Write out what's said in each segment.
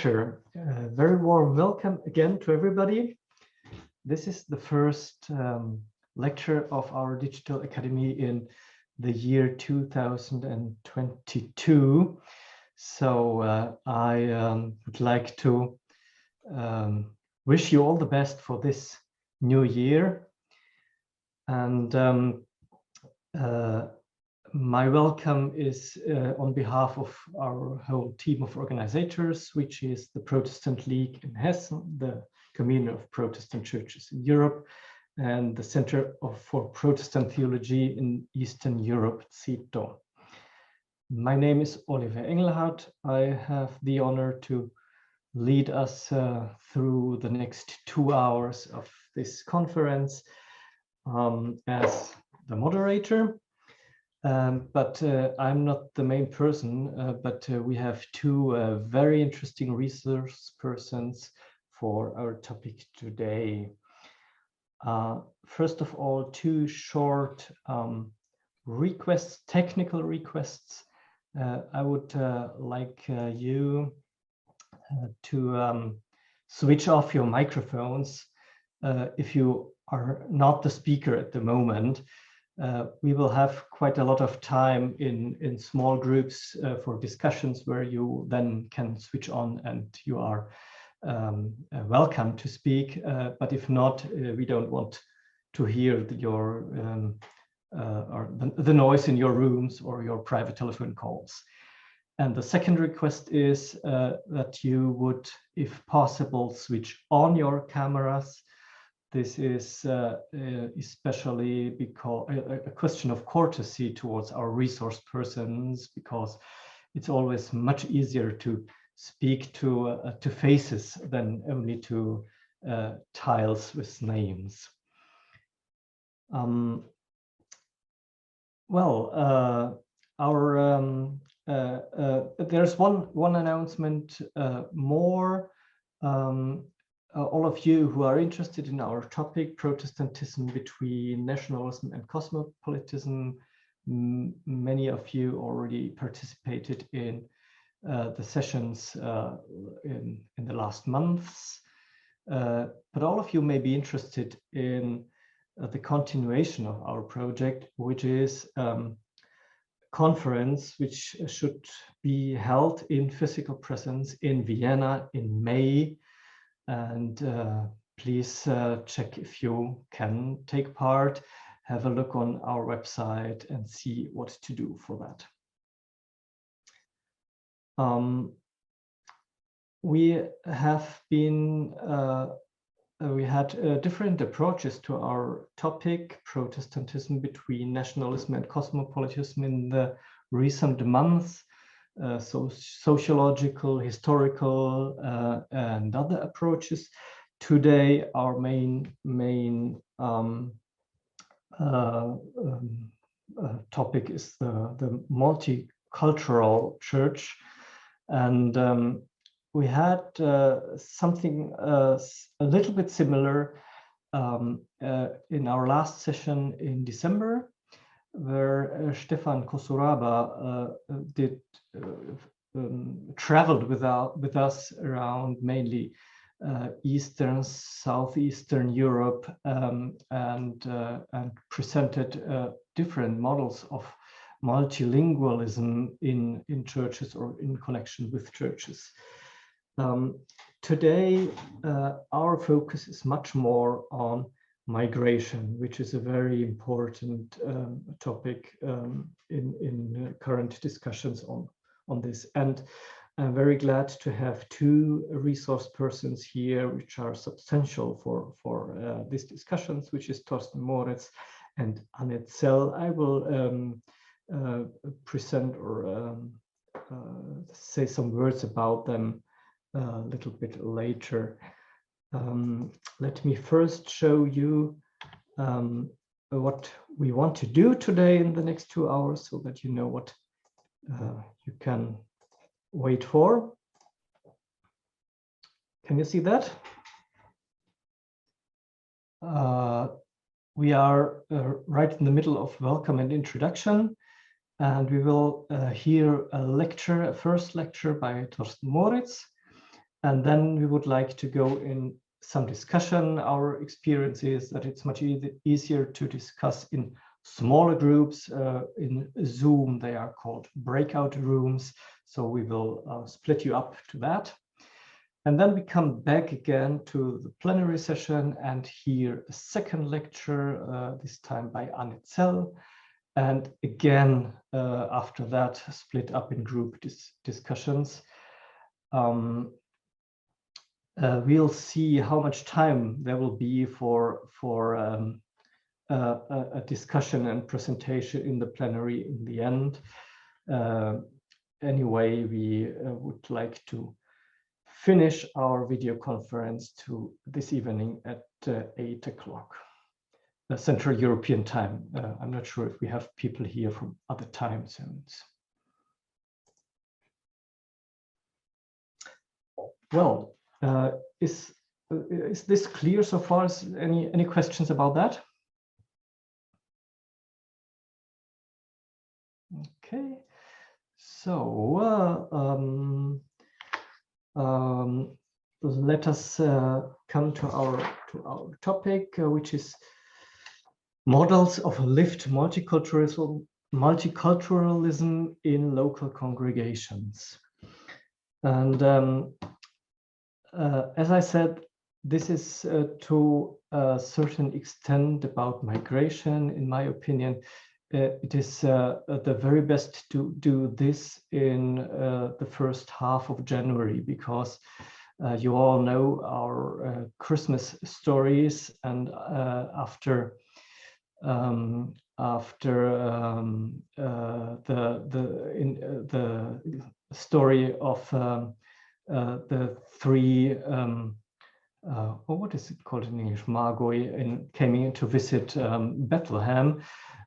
lecture. Very warm welcome again to everybody. This is the first lecture of our Digital Academy in the year 2022. So I would like to wish you all the best for this new year. And my welcome is on behalf of our whole team of organizers, which is the Protestant League in Hessen, the Communion of Protestant Churches in Europe, and the Center for Protestant Theology in Eastern Europe, CETO. My name is Oliver Engelhardt. I have the honor to lead us through the next 2 hours of this conference as the moderator. But I'm not the main person, but we have two very interesting resource persons for our topic today. First of all, two short requests, technical requests. I would like you to switch off your microphones if you are not the speaker at the moment. We will have quite a lot of time in small groups for discussions where you then can switch on and you are welcome to speak. But if not, we don't want to hear your or the noise in your rooms or your private telephone calls. And the second request is that you would, if possible, switch on your cameras. This is especially because a question of courtesy towards our resource persons, because it's always much easier to speak to faces than only to tiles with names. There's one announcement more. All of you who are interested in our topic, Protestantism between nationalism and cosmopolitanism, many of you already participated in the sessions in the last months. But all of you may be interested in the continuation of our project, which is conference which should be held in physical presence in Vienna in May. And please check if you can take part, have a look on our website and see what to do for that. We had different approaches to our topic, Protestantism between nationalism and cosmopolitanism, in the recent months. So sociological, historical, and other approaches. Today, our main topic is the multicultural church, and we had something a little bit similar in our last session in December, where Stefan Kosuraba traveled with us around mainly Eastern, Southeastern Europe, and presented different models of multilingualism in churches or in connection with churches. Today, our focus is much more on migration, which is a very important topic in current discussions on this. And I'm very glad to have two resource persons here, which are substantial for these discussions, which is Thorsten Moritz and Zell. I will present or say some words about them a little bit later. Let me first show you what we want to do today in the next 2 hours, so that you know what you can wait for. Can you see that? We are right in the middle of welcome and introduction, and we will hear a first lecture by Thorsten Moritz, And then we would like to go in some discussion. Our experience is that it's much easier to discuss in smaller groups. In Zoom, they are called breakout rooms. So we will split you up to that. And then we come back again to the plenary session and hear a second lecture, this time by Zell. And again, after that, split up in group discussions. We'll see how much time there will be for a discussion and presentation in the plenary in the end. Anyway, we would like to finish our video conference to this evening at 8 o'clock, Central European time. I'm not sure if we have people here from other time zones. Well, is this clear so far? Any questions about that? Okay, so let us come to our topic, which is models of lived multiculturalism in local congregations. And as I said, this is to a certain extent about migration. In my opinion, it is the very best to do this in the first half of January, because you all know our Christmas stories, and after the story of the three what is it called in English, Magi, came in to visit Bethlehem.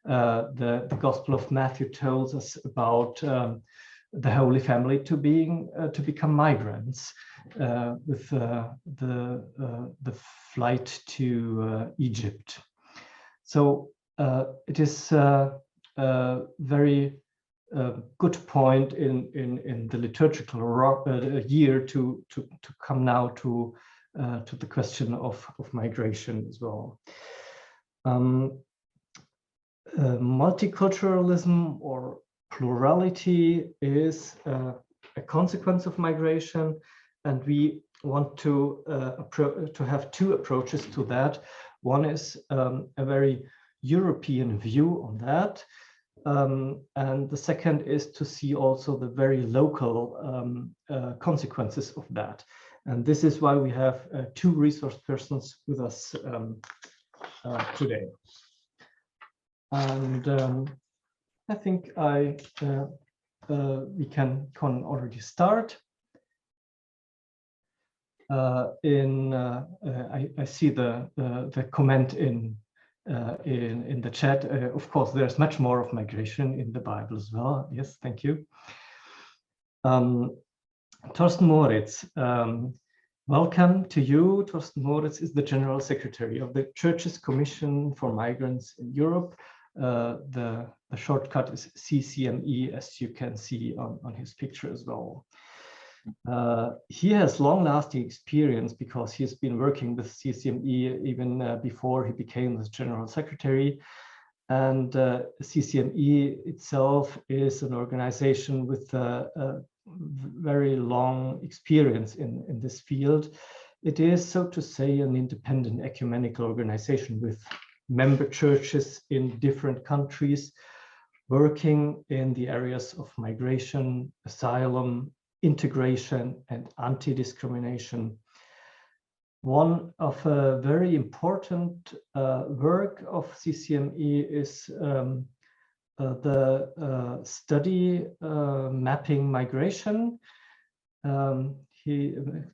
The Gospel of Matthew tells us about the Holy Family to become migrants with the flight to Egypt. So it is a very good point in the liturgical year to come now to the question of migration as well. Multiculturalism or plurality is a consequence of migration, and we want to have two approaches to that. One is a very European view on that, and the second is to see also the very local consequences of that. And this is why we have two resource persons with us today. And I think we can already start. I see the comment in the chat. Of course, there's much more of migration in the Bible as well. Yes, thank you. Thorsten Moritz, welcome to you. Thorsten Moritz is the General Secretary of the Church's Commission for Migrants in Europe. The shortcut is CCME, as you can see on his picture as well. He has long-lasting experience because he's been working with CCME even before he became the General Secretary. And CCME itself is an organization with a very long experience in this field. It is, so to say, an independent ecumenical organization with member churches in different countries working in the areas of migration, asylum, integration, and anti-discrimination. One of a very important work of CCME is the study mapping migration.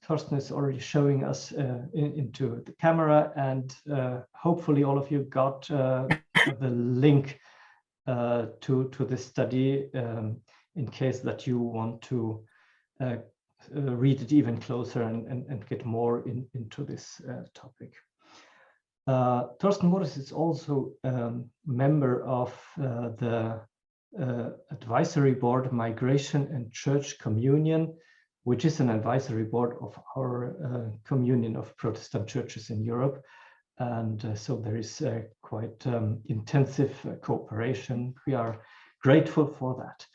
Thorsten is already showing us into the camera, and hopefully all of you got the link to this study in case that you want to read it even closer and get more into this topic. Thorsten Moritz is also a member of the advisory board Migration and Church Communion, which is an advisory board of our communion of Protestant churches in Europe. And so there is quite intensive cooperation. We are grateful for that.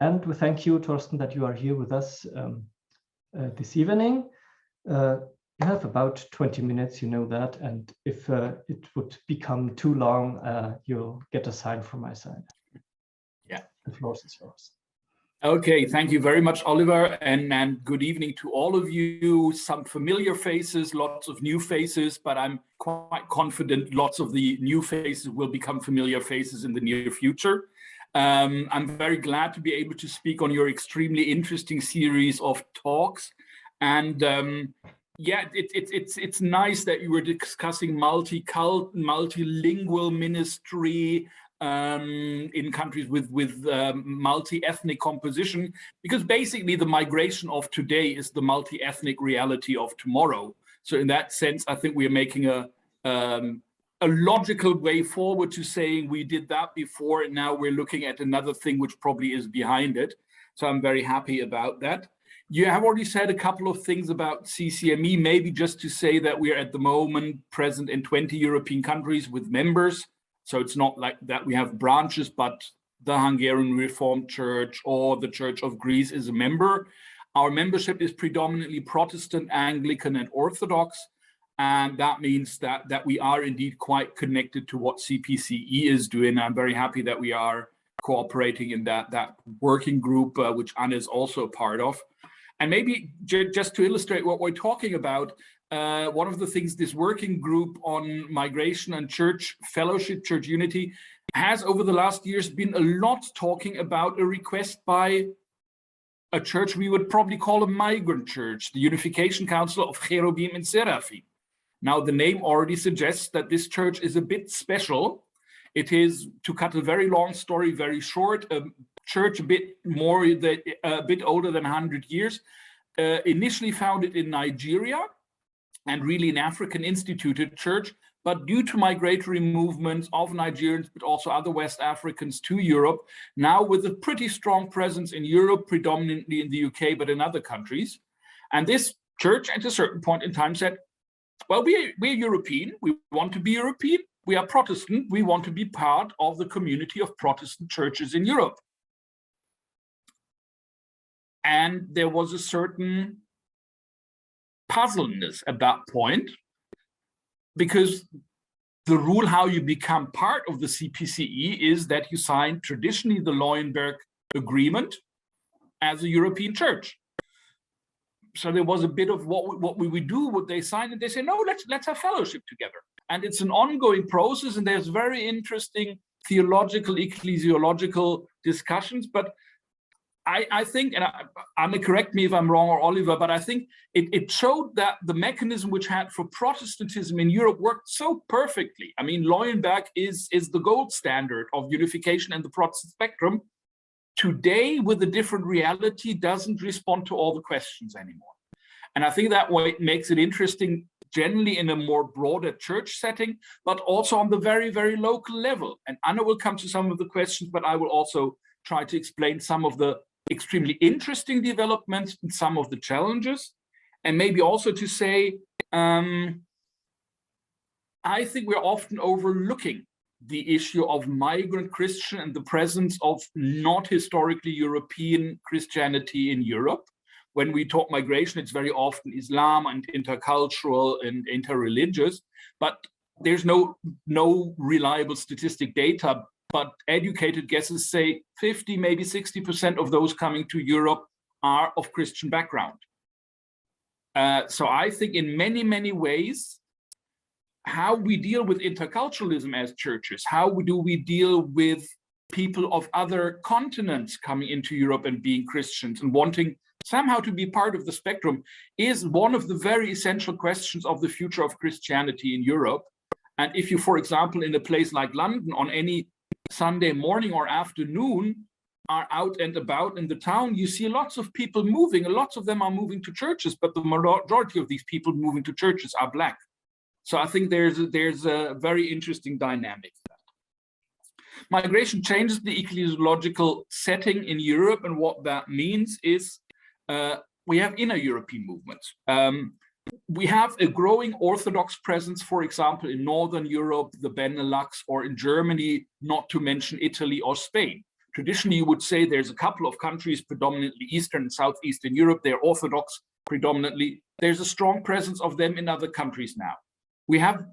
And we thank you, Thorsten, that you are here with us this evening. You have about 20 minutes, you know that. And if it would become too long, you'll get a sign from my side. Yeah. The floor is yours. Okay, thank you very much, Oliver, and good evening to all of you. Some familiar faces, lots of new faces, but I'm quite confident lots of the new faces will become familiar faces in the near future. I'm very glad to be able to speak on your extremely interesting series of talks. And yeah, it's nice that you were discussing multilingual ministry, in countries with multi-ethnic composition, because basically the migration of today is the multi-ethnic reality of tomorrow. So in that sense, I think we are making a logical way forward to saying we did that before, and now we're looking at another thing which probably is behind it. So I'm very happy about that. You have already said a couple of things about CCME, maybe just to say that we are at the moment present in 20 European countries with members. So it's not like that we have branches, but the Hungarian Reformed Church or the Church of Greece is a member. Our membership is predominantly Protestant, Anglican, and Orthodox. And that means that we are indeed quite connected to what CPCE is doing. I'm very happy that we are cooperating in that working group, which Anna is also a part of. And maybe just to illustrate what we're talking about, one of the things this working group on migration and church fellowship, church unity, has over the last years been a lot talking about a request by a church we would probably call a migrant church, the Unification Council of Cherubim and Seraphim. Now, the name already suggests that this church is a bit special. It is, to cut a very long story very short, a church a bit older than 100 years, initially founded in Nigeria, and really an African instituted church, but due to migratory movements of Nigerians, but also other West Africans to Europe, now with a pretty strong presence in Europe, predominantly in the UK, but in other countries. And this church at a certain point in time said, well, we're European, we want to be European, we are Protestant, we want to be part of the community of Protestant churches in Europe. And there was a certain puzzleness at that point, because the rule how you become part of the CPCE is that you sign traditionally the Lauenberg Agreement as a European church. So there was a bit of what we would do, what they signed, and they say, no, let's have fellowship together. And it's an ongoing process, and there's very interesting theological, ecclesiological discussions, but I think, and Anna, correct me if I'm wrong, or Oliver, but I think it showed that the mechanism which had for Protestantism in Europe worked so perfectly. I mean, Lauenberg is the gold standard of unification in the Protestant spectrum. Today, with a different reality, doesn't respond to all the questions anymore. And I think that way makes it interesting, generally in a more broader church setting, but also on the very, very local level. And Anna will come to some of the questions, but I will also try to explain some of the extremely interesting developments and some of the challenges, and maybe also to say, I think we're often overlooking the issue of migrant Christian and the presence of not historically European Christianity in Europe. When we talk migration, it's very often Islam and intercultural and interreligious, but there's no reliable statistic data. But educated guesses say 50, maybe 60% of those coming to Europe are of Christian background. So I think in many, many ways, how we deal with interculturalism as churches, how do we deal with people of other continents coming into Europe and being Christians and wanting somehow to be part of the spectrum, is one of the very essential questions of the future of Christianity in Europe. And if you, for example, in a place like London on any Sunday morning or afternoon are out and about in the town, you see lots of people moving, and lots of them are moving to churches, but the majority of these people moving to churches are Black. So I think there's a very interesting dynamic. Migration changes the ecological setting in Europe, and what that means is we have inner European movements. We have a growing Orthodox presence, for example, in Northern Europe, the Benelux, or in Germany, not to mention Italy or Spain. Traditionally, you would say there's a couple of countries, predominantly Eastern and Southeastern Europe, they're Orthodox predominantly. There's a strong presence of them in other countries now. We have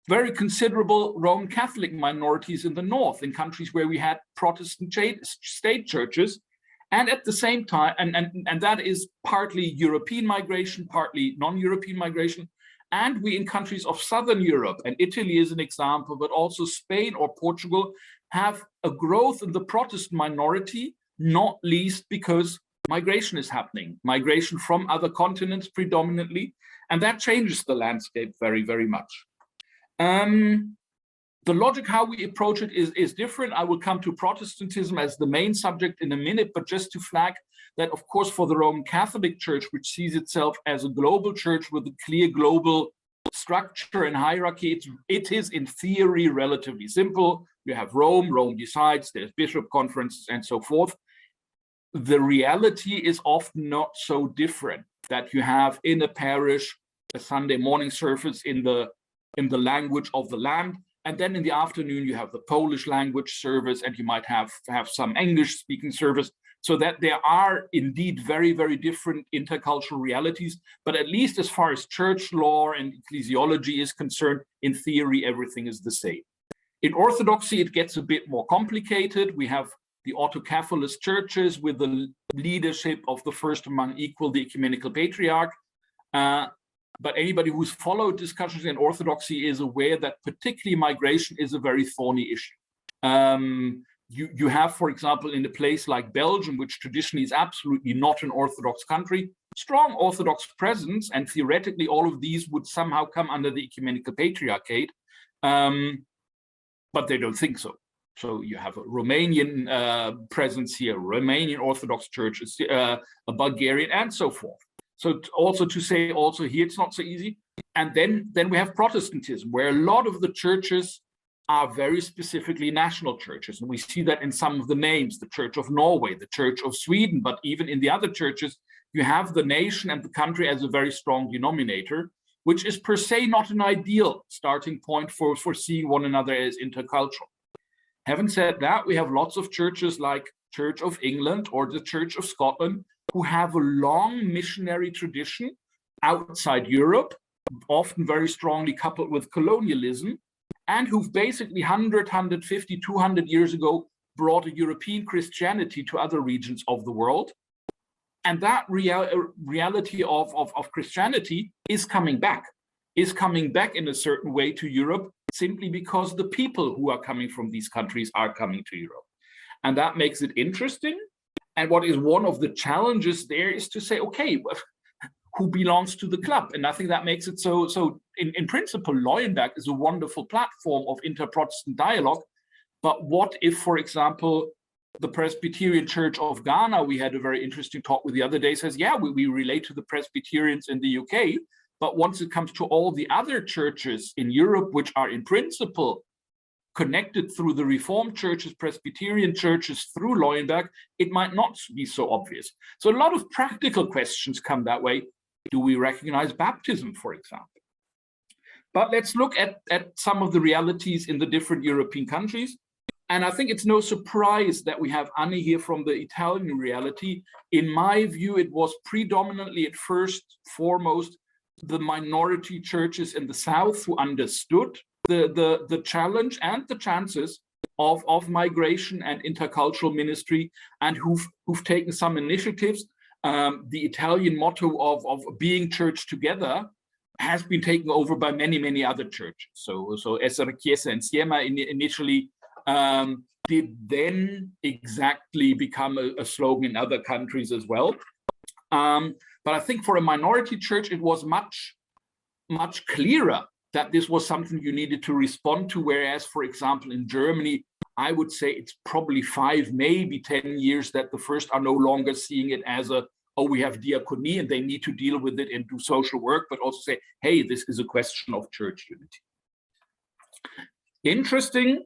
very considerable Roman Catholic minorities in the north, in countries where we had Protestant state churches. And at the same time, and that is partly European migration, partly non-European migration. And we in countries of Southern Europe, and Italy is an example, but also Spain or Portugal, have a growth in the Protestant minority, not least because migration is happening, migration from other continents predominantly, and that changes the landscape very, very much. The logic how we approach it is different. I will come to Protestantism as the main subject in a minute, but just to flag that, of course, for the Roman Catholic Church, which sees itself as a global church with a clear global structure and hierarchy, it is in theory relatively simple. You have Rome, Rome decides, there's bishop conferences and so forth. The reality is often not so different, that you have in a parish a Sunday morning service in the language of the land, and then in the afternoon you have the Polish language service, and you might have some English speaking service, so that there are indeed very, very different intercultural realities. But at least as far as church law and ecclesiology is concerned, in theory, everything is the same. In Orthodoxy, it gets a bit more complicated. We have the autocephalous churches with the leadership of the first among equal, the ecumenical patriarch. But anybody who's followed discussions in Orthodoxy is aware that particularly migration is a very thorny issue. You have, for example, in a place like Belgium, which traditionally is absolutely not an Orthodox country, strong Orthodox presence, and theoretically all of these would somehow come under the ecumenical patriarchate, but they don't think so. So you have a Romanian presence here, Romanian Orthodox churches, a Bulgarian, and so forth. So also to say also here, it's not so easy. And then we have Protestantism, where a lot of the churches are very specifically national churches. And we see that in some of the names, the Church of Norway, the Church of Sweden, but even in the other churches, you have the nation and the country as a very strong denominator, which is per se not an ideal starting point for seeing one another as intercultural. Having said that, we have lots of churches like Church of England or the Church of Scotland, who have a long missionary tradition outside Europe, often very strongly coupled with colonialism, and who've basically 100, 150, 200 years ago brought a European Christianity to other regions of the world. And that reality of Christianity is coming back in a certain way to Europe, simply because the people who are coming from these countries are coming to Europe. And that makes it interesting. And what is one of the challenges there is to say, okay, who belongs to the club? And I think that makes it so in principle, Leuenberg is a wonderful platform of inter-Protestant dialogue. But what if, for example, the Presbyterian Church of Ghana, we had a very interesting talk with the other day, says, yeah, we relate to the Presbyterians in the UK, but once it comes to all the other churches in Europe, which are in principle connected through the Reformed churches, Presbyterian churches, through Leuenberg, it might not be so obvious. So a lot of practical questions come that way. Do we recognize baptism, for example? But let's look at some of the realities in the different European countries. And I think it's no surprise that we have Annie here from the Italian reality. In my view, it was predominantly at first, foremost, the minority churches in the South who understood the challenge and the chances of migration and intercultural ministry, and who've taken some initiatives. The Italian motto of being church together has been taken over by many, many other churches. So Essere Chiesa insieme initially did then exactly become a slogan in other countries as well. But I think for a minority church, it was much, much clearer that this was something you needed to respond to. Whereas, for example, in Germany, I would say it's probably 5, maybe 10 years that the first are no longer seeing it as we have diaconia and they need to deal with it and do social work, but also say, hey, this is a question of church unity. Interesting.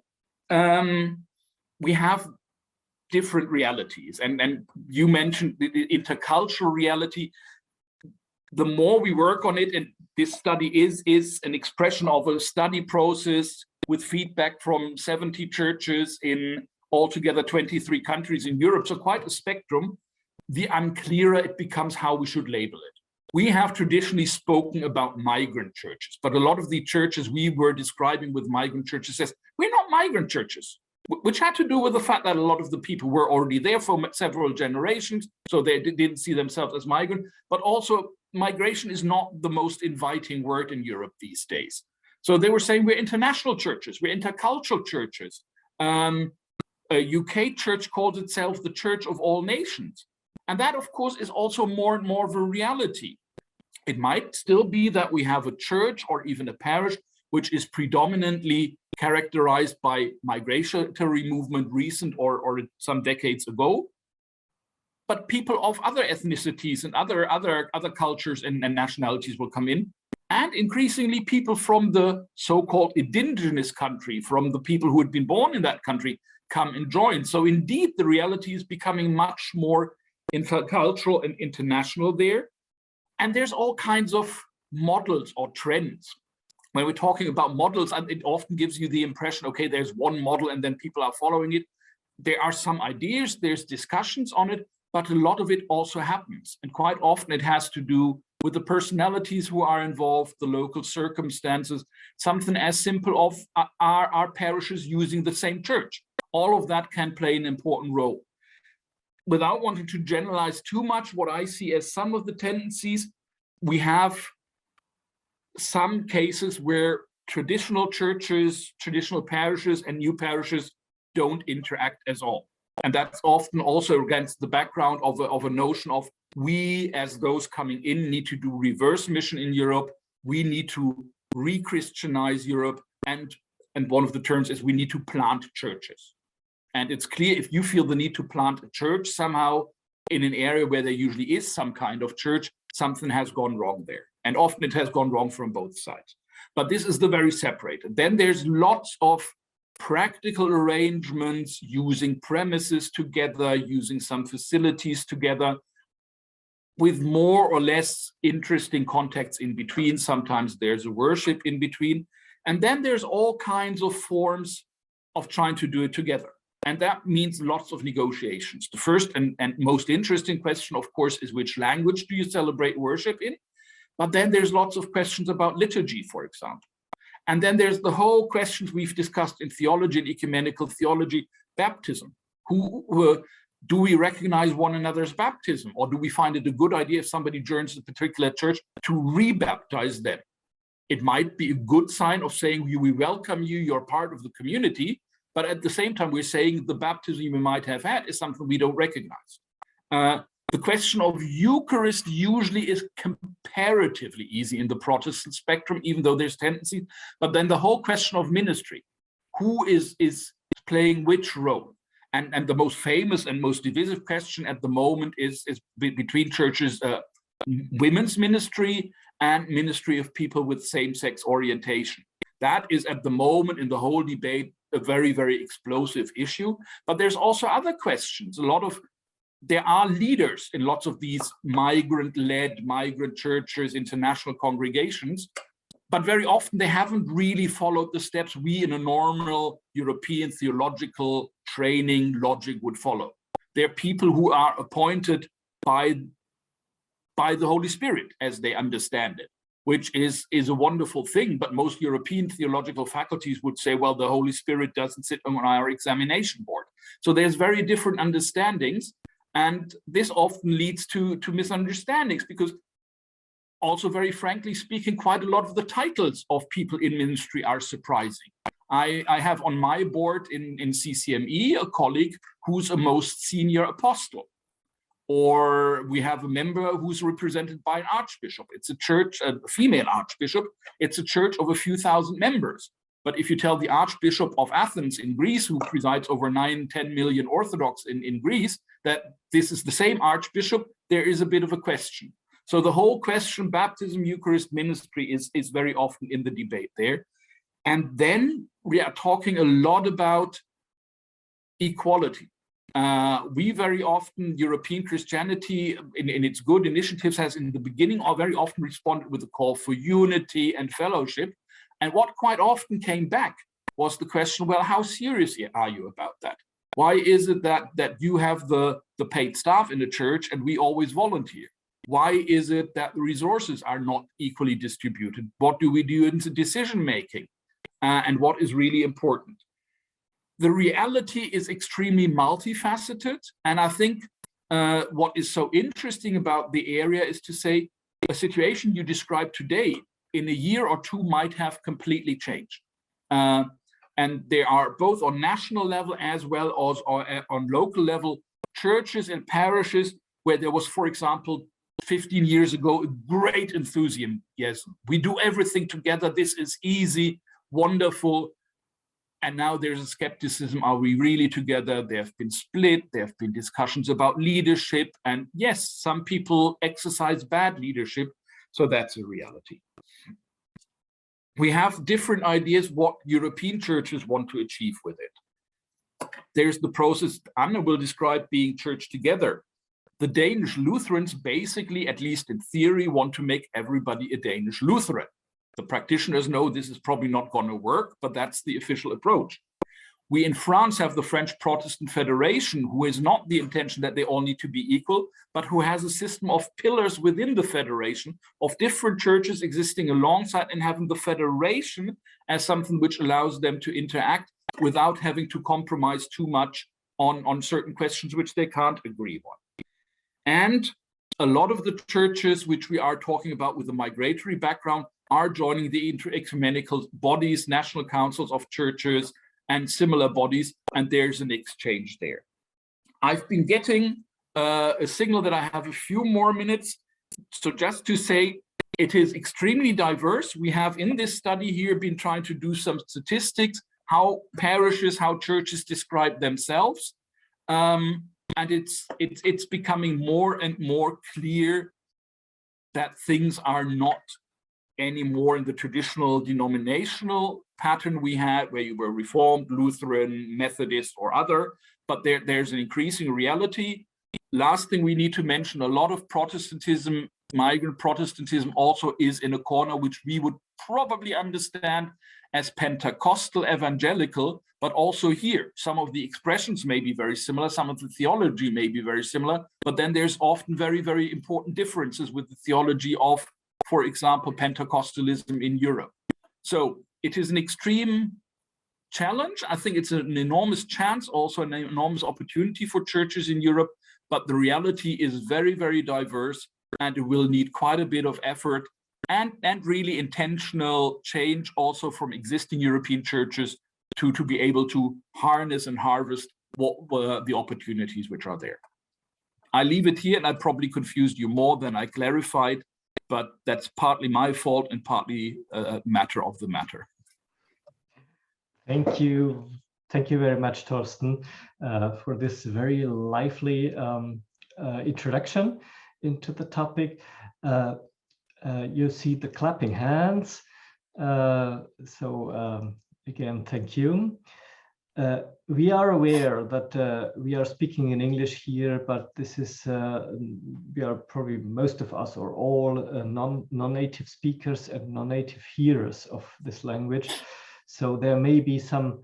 We have different realities, and you mentioned the intercultural reality. the more we work on it, and this study is an expression of a study process with feedback from 70 churches in altogether 23 countries in Europe, so quite a spectrum, the unclearer it becomes how we should label it. We have traditionally spoken about migrant churches, but a lot of the churches we were describing with migrant churches says, we're not migrant churches, which had to do with the fact that a lot of the people were already there for several generations, so they didn't see themselves as migrant, but also migration is not the most inviting word in Europe these days. So they were saying we're international churches, we're intercultural churches. A UK church calls itself the Church of All Nations. And that, of course, is also more and more of a reality. It might still be that we have a church or even a parish which is predominantly characterized by migratory movement recent or some decades ago. But people of other ethnicities and other cultures and nationalities will come in. And increasingly people from the so-called indigenous country, from the people who had been born in that country, come and join. So indeed, the reality is becoming much more intercultural and international there. And there's all kinds of models or trends. When we're talking about models, it often gives you the impression, okay, there's one model and then people are following it. There are some ideas, there's discussions on it, but a lot of it also happens. And quite often it has to do with the personalities who are involved, the local circumstances, something as simple of are our parishes using the same church? All of that can play an important role. Without wanting to generalize too much, what I see as some of the tendencies, we have some cases where traditional churches, traditional parishes and new parishes don't interact at all. And that's often also against the background of a notion of we, as those coming in, need to do reverse mission in Europe. We need to re-Christianize Europe. And one of the terms is we need to plant churches. And it's clear if you feel the need to plant a church somehow in an area where there usually is some kind of church, something has gone wrong there. And often it has gone wrong from both sides. But this is the very separated. Then there's lots of practical arrangements using premises together, using some facilities together, with more or less interesting contexts in between. Sometimes there's a worship in between. And then there's all kinds of forms of trying to do it together. And that means lots of negotiations. The first and most interesting question, of course, is which language do you celebrate worship in? But then there's lots of questions about liturgy, for example. And then there's the whole questions we've discussed in theology and ecumenical theology, baptism. Do we recognize one another's baptism? Or do we find it a good idea if somebody joins a particular church to rebaptize them? It might be a good sign of saying, we welcome you, you're part of the community. But at the same time, we're saying the baptism we might have had is something we don't recognize. The question of Eucharist usually is comparatively easy in the Protestant spectrum, even though there's tendencies. But then the whole question of ministry, who is playing which role? And the most famous and most divisive question at the moment is between churches, women's ministry and ministry of people with same-sex orientation. That is at the moment in the whole debate a very, very explosive issue. But there's also other questions. There are leaders in lots of these migrant-led, migrant churches, international congregations, but very often they haven't really followed the steps we in a normal European theological training logic would follow. They're people who are appointed by the Holy Spirit as they understand it, which is a wonderful thing. But most European theological faculties would say, well, the Holy Spirit doesn't sit on our examination board. So there's very different understandings. And this often leads to misunderstandings, because also, very frankly speaking, quite a lot of the titles of people in ministry are surprising. I have on my board in CCME a colleague who's a most senior apostle. Or we have a member who's represented by an archbishop. It's a church, a female archbishop. It's a church of a few thousand members. But if you tell the Archbishop of Athens in Greece, who presides over 9-10 million Orthodox in Greece, that this is the same Archbishop, there is a bit of a question. So the whole question, baptism, Eucharist, ministry, is very often in the debate there. And then we are talking a lot about equality. We very often, European Christianity in its good initiatives has in the beginning very often responded with a call for unity and fellowship. And what quite often came back was the question, well, how serious are you about that? Why is it that you have the paid staff in the church and we always volunteer? Why is it that the resources are not equally distributed? What do we do in the decision making? And what is really important? The reality is extremely multifaceted. And I think what is so interesting about the area is to say a situation you described today in a year or two might have completely changed. And there are both on national level as well as on local level, churches and parishes where there was, for example, 15 years ago, great enthusiasm. Yes, we do everything together. This is easy, wonderful. And now there's a skepticism. Are we really together? There have been split. There have been discussions about leadership. And yes, some people exercise bad leadership. So that's a reality. We have different ideas what European churches want to achieve with it. There's the process Anna will describe being church together. The Danish Lutherans basically, at least in theory, want to make everybody a Danish Lutheran. The practitioners know this is probably not going to work, but that's the official approach. We in France have the French Protestant Federation, who is not the intention that they all need to be equal, but who has a system of pillars within the federation of different churches existing alongside and having the federation as something which allows them to interact without having to compromise too much on certain questions which they can't agree on. And a lot of the churches which we are talking about with a migratory background are joining the inter-ecumenical bodies, national councils of churches, and similar bodies, and there's an exchange there. I've been getting a signal that I have a few more minutes. So just to say, it is extremely diverse. We have in this study here been trying to do some statistics, how parishes, how churches describe themselves. And it's becoming more and more clear that things are not anymore in the traditional denominational pattern we had, where you were Reformed, Lutheran, Methodist, or other, but there's an increasing reality. Last thing we need to mention, a lot of Protestantism, migrant Protestantism also is in a corner which we would probably understand as Pentecostal evangelical, but also here, some of the expressions may be very similar, some of the theology may be very similar, but then there's often very, very important differences with the theology of, for example, Pentecostalism in Europe. So it is an extreme challenge. I think it's an enormous chance, also an enormous opportunity for churches in Europe, but the reality is very, very diverse, and it will need quite a bit of effort and really intentional change also from existing European churches to be able to harness and harvest the opportunities which are there. I leave it here, and I probably confused you more than I clarified, but that's partly my fault and partly a matter of the matter. Thank you. Thank you very much, Thorsten, for this very lively introduction into the topic. You see the clapping hands. Again, thank you. We are aware that we are speaking in English here, but this is, we are probably most of us or all non-native speakers and non-native hearers of this language. So there may be some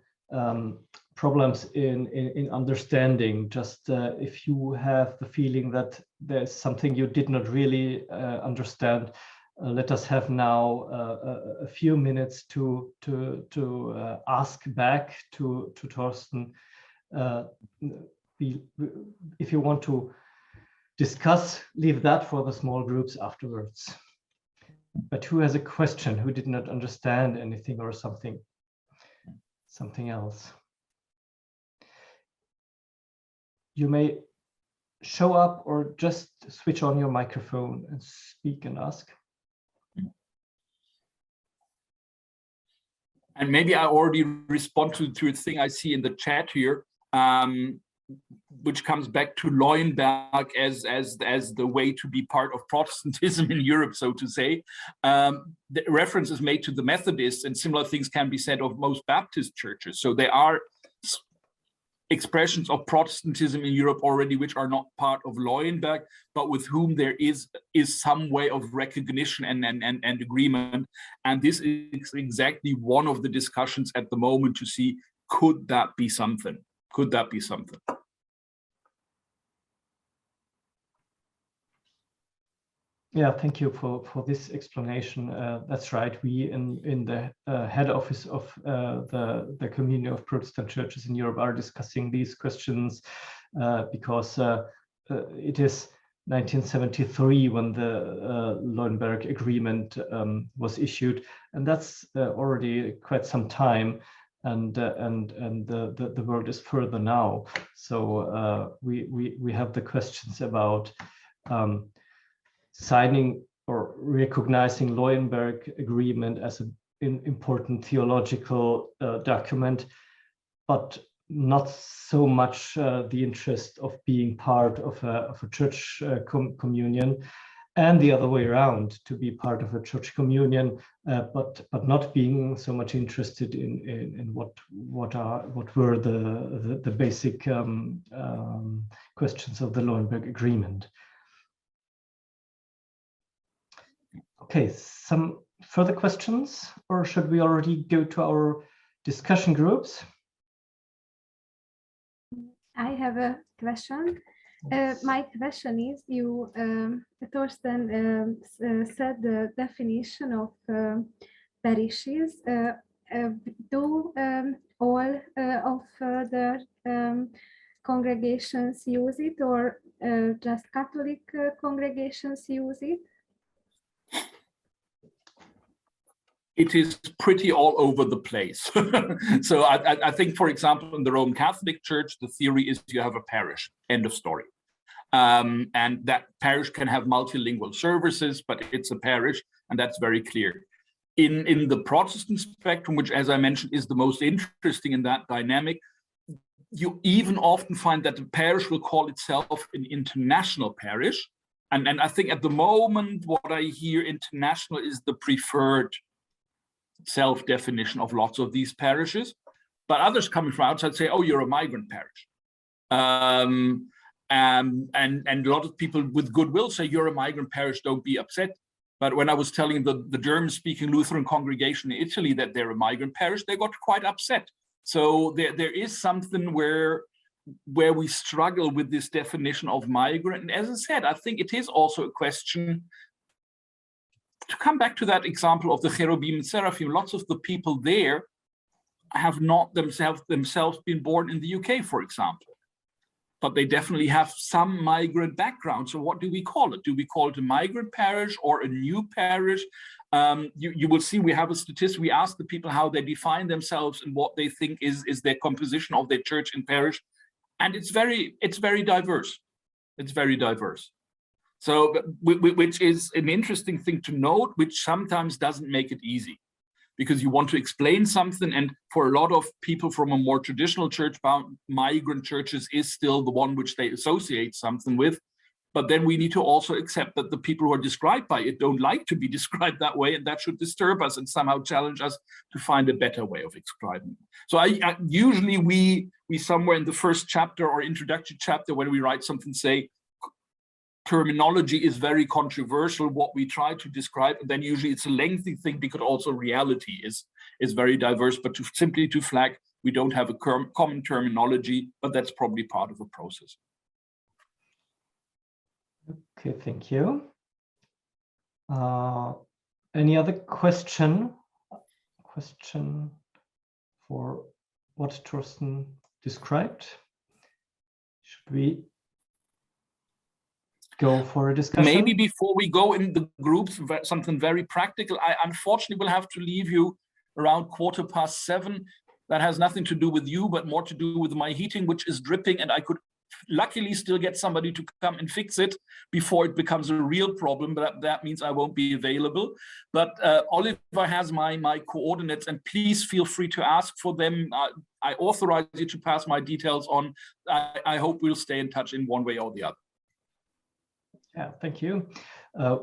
problems in understanding. Just if you have the feeling that there's something you did not really understand, let us have now a few minutes to ask back to Thorsten. If you want to discuss, leave that for the small groups afterwards. But who has a question, who did not understand anything or something else? You may show up or just switch on your microphone and speak and ask. And maybe I already respond to a thing I see in the chat here, which comes back to Leuenberg as the way to be part of Protestantism in Europe, so to say. The reference is made to the Methodists, and similar things can be said of most Baptist churches. So they are expressions of Protestantism in Europe already, which are not part of Leuenberg, but with whom there is some way of recognition and agreement. And this is exactly one of the discussions at the moment to see, could that be something? Could that be something? Yeah, thank you for this explanation. That's right. We in the head office of the Communion of Protestant Churches in Europe are discussing these questions because it is 1973 when the Leuenberg Agreement was issued, and that's already quite some time. And the world is further now. So we have the questions about signing or recognizing Leuenberg Agreement as an important theological document, but not so much the interest of being part of a church communion, and the other way around, to be part of a church communion, but not being so much interested in what were the basic questions of the Leuenberg Agreement. Okay, some further questions, or should we already go to our discussion groups? I have a question. My question is, you, Thorsten, said the definition of parishes. Do all of the congregations use it, or just Catholic congregations use it? It is pretty all over the place. So I think, for example, in the Roman Catholic Church, the theory is you have a parish, end of story. And that parish can have multilingual services, but it's a parish, and that's very clear. In the Protestant spectrum, which, as I mentioned, is the most interesting in that dynamic, you even often find that the parish will call itself an international parish. And I think at the moment, what I hear international is the preferred self-definition of lots of these parishes, but others coming from outside say, oh, you're a migrant parish. And a lot of people with goodwill say, you're a migrant parish, don't be upset. But when I was telling the German-speaking Lutheran congregation in Italy that they're a migrant parish, they got quite upset. So there is something where we struggle with this definition of migrant. And as I said, I think it is also a question to come back to that example of the cherubim and seraphim. Lots of the people there have not themselves been born in the UK, for example, but they definitely have some migrant background. So what do we call it? Do we call it a migrant parish or a new parish? You will see we have a statistic. We ask the people how they define themselves and what they think is their composition of their church and parish, and it's very diverse. It's very diverse. So, which is an interesting thing to note, which sometimes doesn't make it easy, because you want to explain something, and for a lot of people from a more traditional church, migrant churches is still the one which they associate something with. But then we need to also accept that the people who are described by it don't like to be described that way, and that should disturb us and somehow challenge us to find a better way of describing it. So usually we somewhere in the first chapter or introductory chapter, when we write something, say, terminology is very controversial, what we try to describe, and then usually it's a lengthy thing because also reality is very diverse. But simply to flag, we don't have a common terminology, but that's probably part of the process. Okay, thank you. Any other question for what Thorsten described? Should we go for a discussion? Maybe before we go in the groups, something very practical. I unfortunately will have to leave you around 7:15. That has nothing to do with you, but more to do with my heating, which is dripping, and I could luckily still get somebody to come and fix it before it becomes a real problem, but that means I won't be available. But Oliver has my coordinates, and please feel free to ask for them. I authorize you to pass my details on. I hope we'll stay in touch in one way or the other. Yeah, thank you.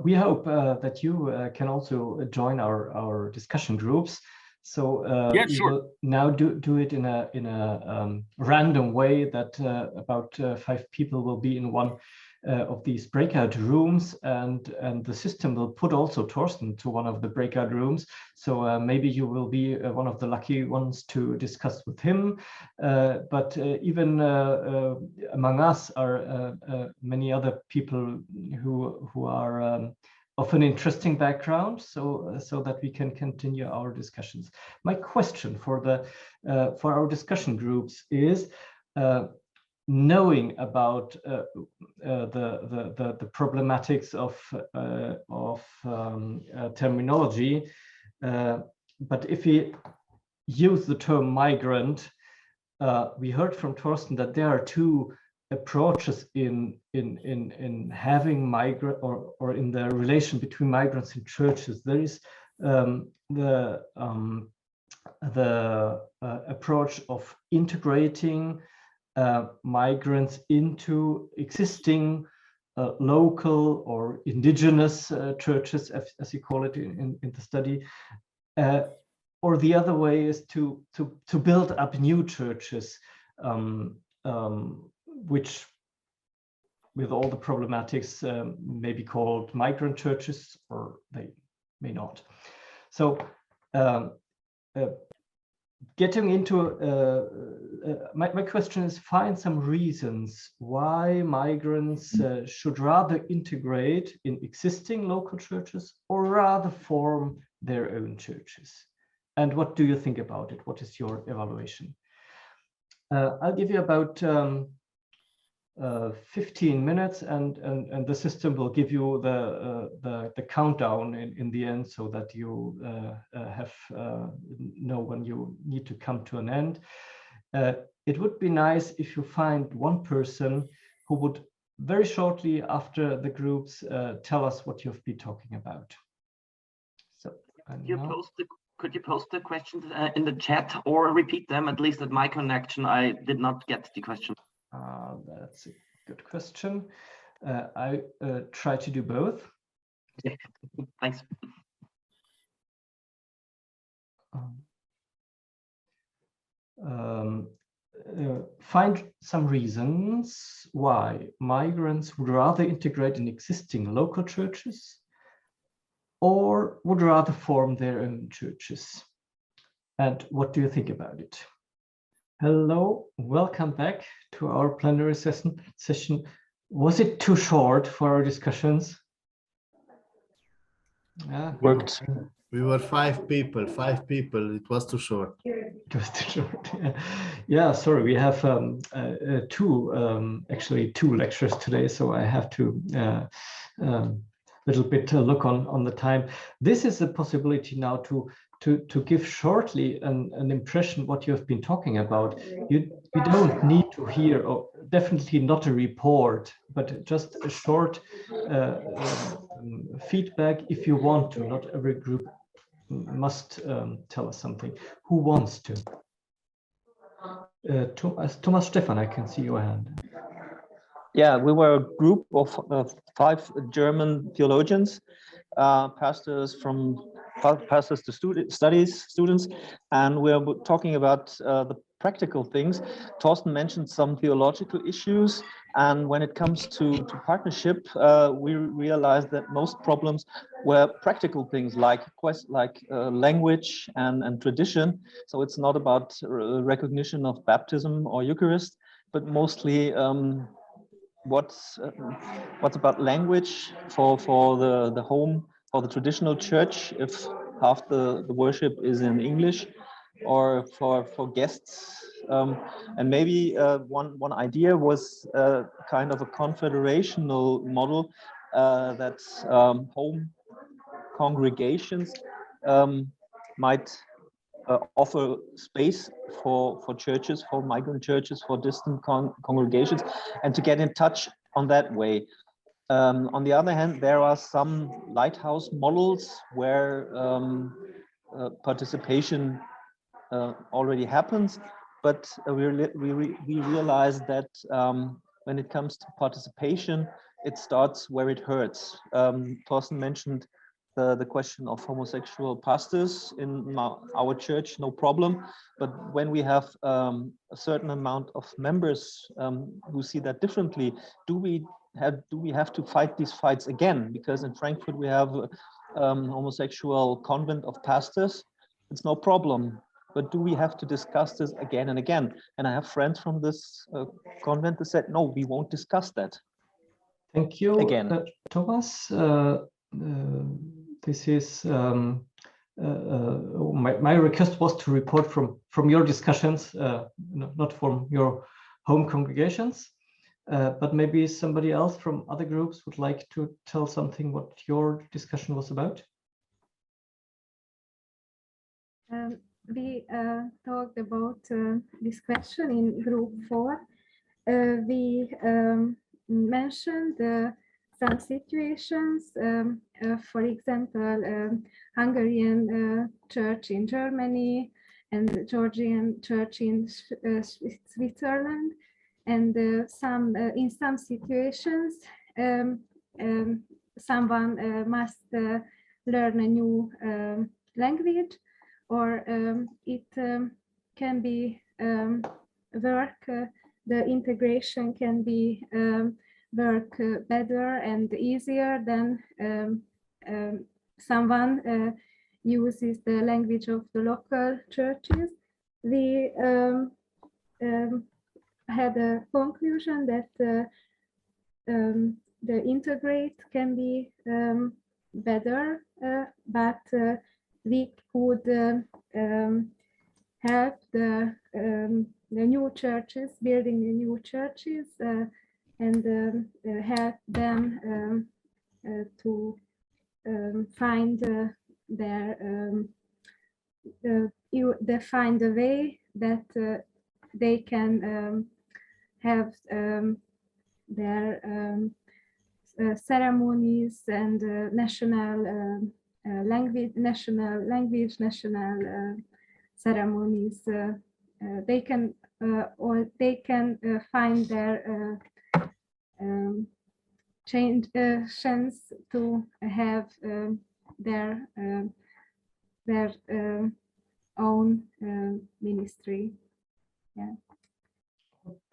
We hope that you can also join our discussion groups. So Yeah, we sure. will now do it in a random way that about 5 people will be in one of these breakout rooms, and the system will put also Thorsten to one of the breakout rooms. So maybe you will be one of the lucky ones to discuss with him. But even among us are many other people who are of an interesting background, so that we can continue our discussions. My question for our discussion groups is, knowing about the problematics of terminology, but if we use the term migrant, we heard from Thorsten that there are 2 approaches in having migrant or in the relation between migrants and churches. There is the approach of integrating migrants into existing local or indigenous churches, as you call it in the study, or the other way is to build up new churches, which, with all the problematics, may be called migrant churches, or they may not. So getting into my question is, find some reasons why migrants should rather integrate in existing local churches or rather form their own churches. And what do you think about it? What is your evaluation? I'll give you about 15 minutes, and the system will give you the countdown in the end, so that you know when you need to come to an end. It would be nice if you find one person who would very shortly after the groups tell us what you've been talking about. So could you post the questions in the chat or repeat them? At least at my connection, I did not get the question. That's a good question. I try to do both. Yeah. Thanks. Find some reasons why migrants would rather integrate in existing local churches or would rather form their own churches. And what do you think about it? Hello, welcome back to our plenary session. Was it too short for our discussions? Yeah. Worked. We were 5 people. It was too short. It was too short. Yeah, sorry. We have actually two lectures today, so I have to little bit look on the time. This is a possibility now to give shortly an impression what you have been talking about. You don't need to hear, or definitely not a report, but just a short feedback if you want to. Not every group must tell us something. Who wants to? Thomas Stefan, I can see your hand. Yeah, we were a group of 5 German theologians, pastors to students, and we're talking about the practical things. Thorsten mentioned some theological issues, and when it comes to partnership, we realized that most problems were practical things like language and tradition. So it's not about recognition of baptism or Eucharist, but mostly what's about language for the home, for the traditional church, if half the worship is in English, or for guests, and maybe one idea was kind of a confederational model, that home congregations might offer space for churches, for migrant churches, for distant congregations, and to get in touch on that way. On the other hand, there are some lighthouse models where participation already happens, but we realize that when it comes to participation, it starts where it hurts. Thorsten mentioned the question of homosexual pastors in our church, no problem. But when we have a certain amount of members who see that differently, do we have to fight these fights again? Because in Frankfurt we have homosexual convent of pastors. It's no problem. But do we have to discuss this again and again? And I have friends from this convent that said, no, we won't discuss that. Thank you, Again. Thomas. This is my request was to report from your discussions, not from your home congregations. But maybe somebody else from other groups would like to tell something what your discussion was about. We talked about this question in group 4. We mentioned some situations, for example, Hungarian church in Germany and the Georgian church in Switzerland, and in some situations, someone must learn a new language, or it can be work. The integration can be work better and easier than someone uses the language of the local churches. We had a conclusion that the integrate can be better, but we could help the new churches, building the new churches, and help them to find find a way that they can have their ceremonies and national language, national ceremonies. They can find their chance to have their own ministry. Yeah.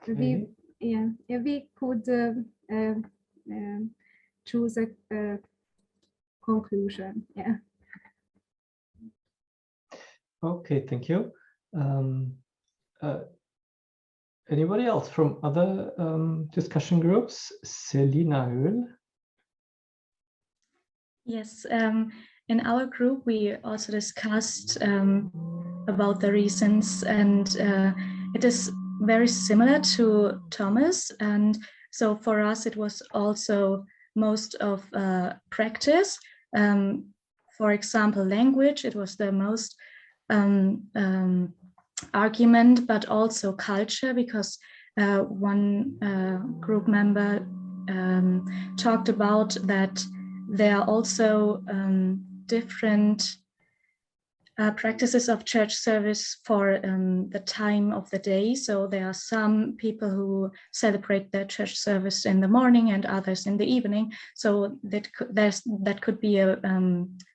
Okay. We could choose a conclusion. Yeah. Okay, thank you. Anybody else from other discussion groups? Selina Höhl. Yes, in our group, we also discussed about the reasons, and it is very similar to Thomas. And so for us, it was also most of practice. For example, language, it was the most argument, but also culture, because one group member talked about that there are also different practices of church service for the time of the day. So there are some people who celebrate their church service in the morning and others in the evening. So that could be a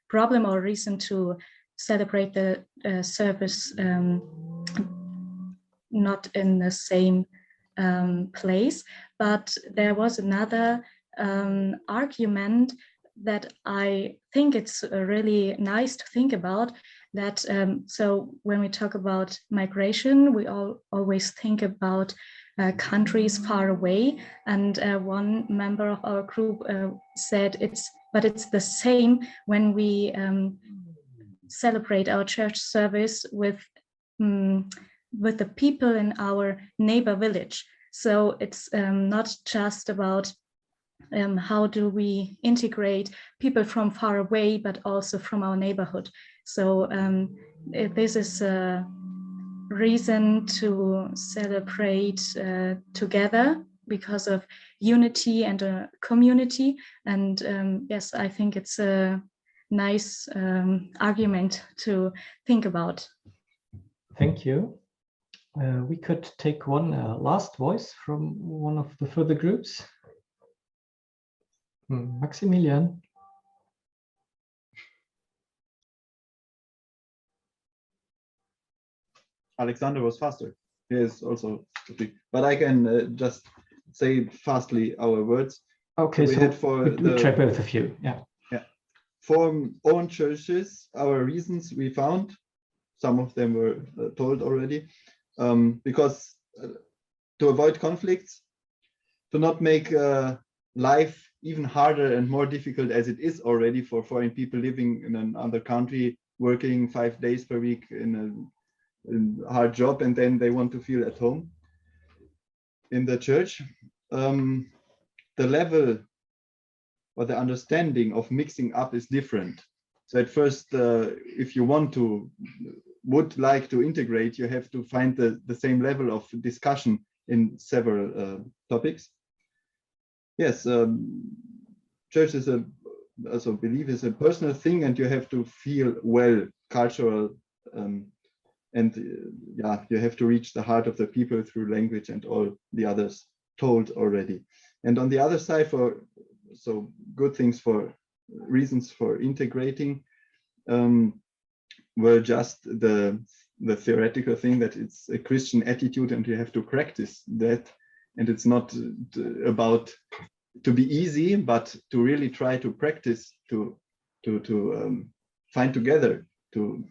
problem or reason to celebrate the service not in the same place. But there was another argument that I think it's really nice to think about, that so when we talk about migration, we always think about countries far away, and one member of our group said it's the same when we celebrate our church service with the people in our neighbor village. So it's not just about how do we integrate people from far away, but also from our neighborhood. So this is a reason to celebrate together because of unity and a community. And yes, I think it's a nice argument to think about. Thank you. We could take one last voice from one of the further groups. Maximilian. Alexander was faster. He is also speak, but I can just say fastly our words. Okay, we so had for we try both of you. Yeah. For own churches, our reasons we found, some of them were told already, because to avoid conflicts, to not make life even harder and more difficult as it is already for foreign people living in another country, working 5 days per week in a hard job, and then they want to feel at home in the church. The level or the understanding of mixing up is different. So at first, if you would like to integrate, you have to find the same level of discussion in several topics. Yes, church is also belief is a personal thing, and you have to feel well cultural, and yeah, you have to reach the heart of the people through language and all the others told already. And on the other side, so good things for reasons for integrating were just the theoretical thing that it's a Christian attitude and you have to practice that, and it's not about to be easy, but to really try to practice to find together, to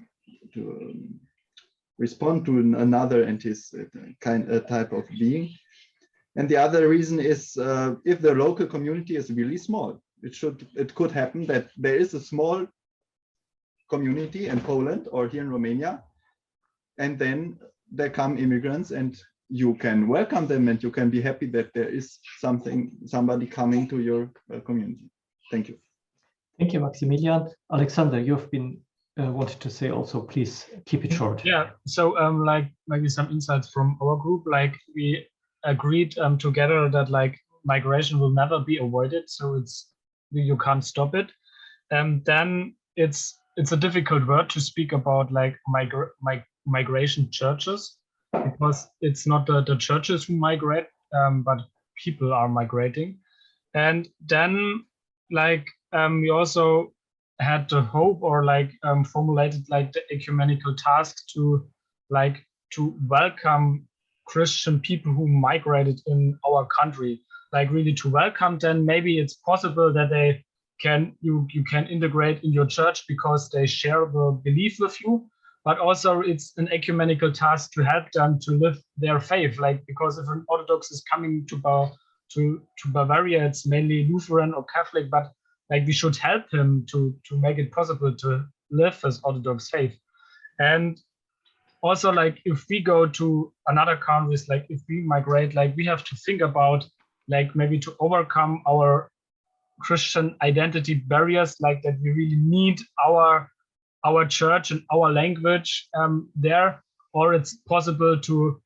respond to another and his type of being. And the other reason is if the local community is really small, it could happen that there is a small community in Poland or here in Romania, and then there come immigrants, and you can welcome them and you can be happy that there is somebody coming to your community. Thank you. Thank you, Maximilian. Alexander, you've been wanted to say also, please keep it short. Yeah, so like maybe some insights from our group, like we agreed together that like migration will never be avoided, so you can't stop it. And then it's a difficult word to speak about like migration churches, because it's not the churches who migrate, but people are migrating. And then like we also had the hope or like formulated like the ecumenical task to welcome Christian people who migrated in our country, like really to welcome them. Maybe it's possible that you can integrate in your church because they share the belief with you, but also it's an ecumenical task to help them to live their faith. Like, because if an Orthodox is coming to Bavaria, it's mainly Lutheran or Catholic, but like we should help him to make it possible to live his Orthodox faith. And also, like if we go to another countries, like if we migrate, like we have to think about like maybe to overcome our Christian identity barriers, like that we really need our church and our language there, or it's possible to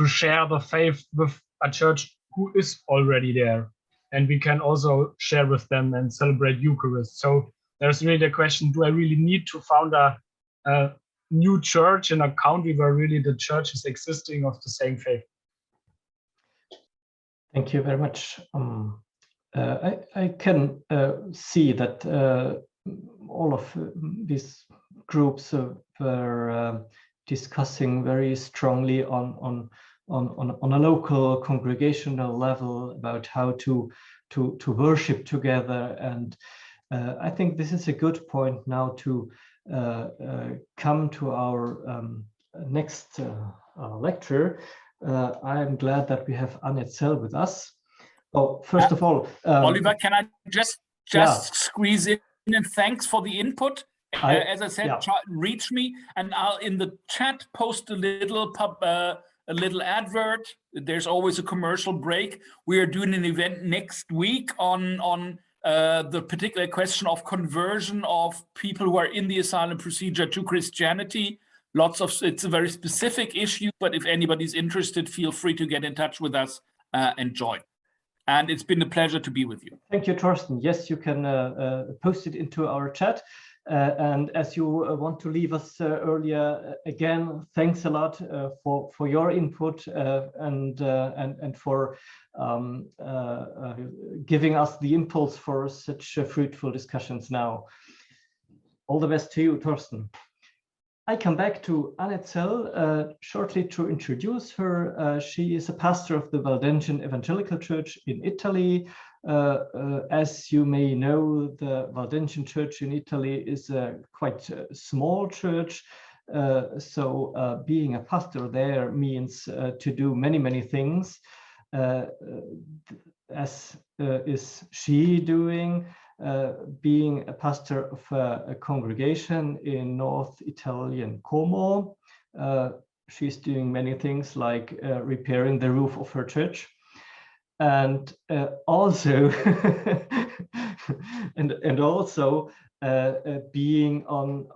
share the faith with a church who is already there, and we can also share with them and celebrate Eucharist. So there's really the question: do I really need to found a new church in a country where really the church is existing of the same faith? Thank you very much. I can see that all of these groups were discussing very strongly on a local congregational level about how to worship together, and I think this is a good point now to come to our next lecture. I am glad that we have Zell with us. Oh, first of all, Oliver, can I just squeeze in, and thanks for the input. As I said, reach me, and I'll in the chat post a little advert. There's always a commercial break. We are doing an event next week on the particular question of conversion of people who are in the asylum procedure to Christianity. It's a very specific issue, but if anybody's interested, feel free to get in touch with us and join. And it's been a pleasure to be with you. Thank you, Thorsten. Yes, you can post it into our chat. And as you want to leave us earlier, again, thanks a lot for your input and for giving us the impulse for such fruitful discussions now. All the best to you, Thorsten. I come back to Zell shortly to introduce her. She is a pastor of the Valdensian Evangelical Church in Italy. As you may know, the Valdensian Church in Italy is a quite small church. So being a pastor there means to do many, many things, as is she doing. Being a pastor of a congregation in North Italian Como. She's doing many things like repairing the roof of her church, and also and also being on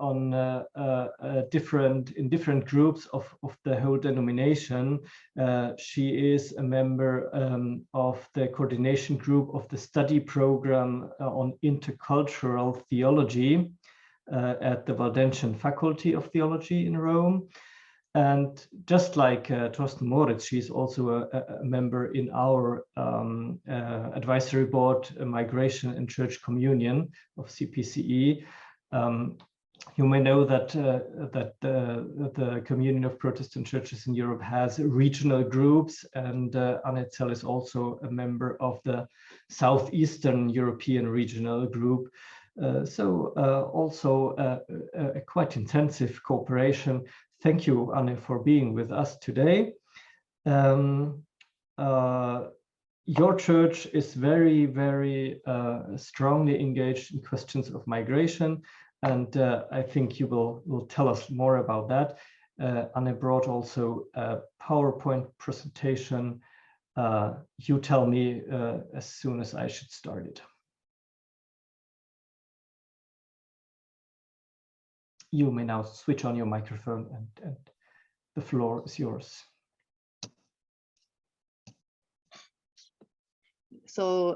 different groups of the whole denomination. She is a member of the coordination group of the study program on intercultural theology at the Valdensian Faculty of Theology in Rome. And just like Thorsten Moritz, she's also a member in our advisory board, Migration and Church Communion of CPCE. You may know that the Communion of Protestant Churches in Europe has regional groups, and Zell is also a member of the Southeastern European Regional Group. So also a quite intensive cooperation. Thank you, Anne, for being with us today. Your church is very, very strongly engaged in questions of migration, and I think you will tell us more about that. Anne brought also a PowerPoint presentation. You tell me as soon as I should start it. You may now switch on your microphone, and the floor is yours. So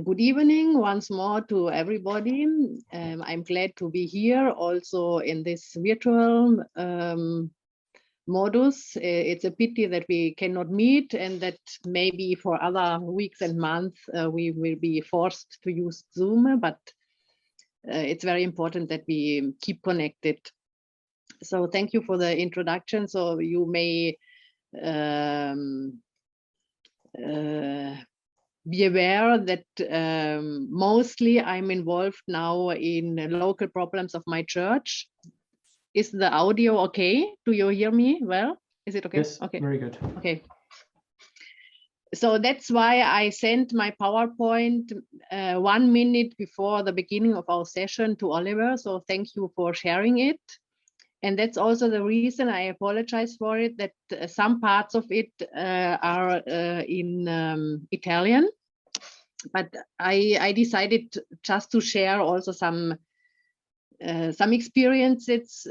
good evening once more to everybody. I'm glad to be here also in this virtual modus. It's a pity that we cannot meet, and that maybe for other weeks and months we will be forced to use Zoom, but it's very important that we keep connected. So thank you for the introduction. So you may be aware that mostly I'm involved now in local problems of my church. Is the audio okay? Do you hear me well? Is it okay? Yes, okay. Very good. Okay. So that's why I sent my PowerPoint 1 minute before the beginning of our session to Oliver. So thank you for sharing it. And that's also the reason I apologize for it, that some parts of it are in Italian. But I decided just to share also some experiences,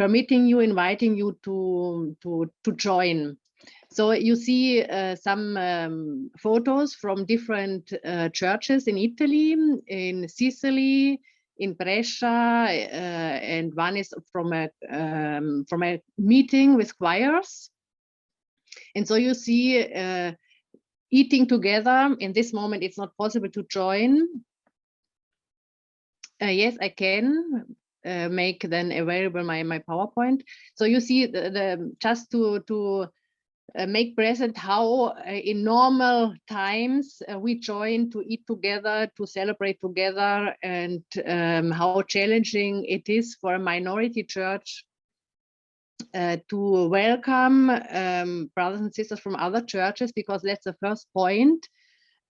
inviting you to join. So you see some photos from different churches in Italy, in Sicily, in Brescia, and one is from a meeting with choirs. And so you see eating together. In this moment, it's not possible to join. Yes, I can make then available my PowerPoint. So you see just to make present how in normal times we join to eat together, to celebrate together, and how challenging it is for a minority church to welcome brothers and sisters from other churches, because that's the first point,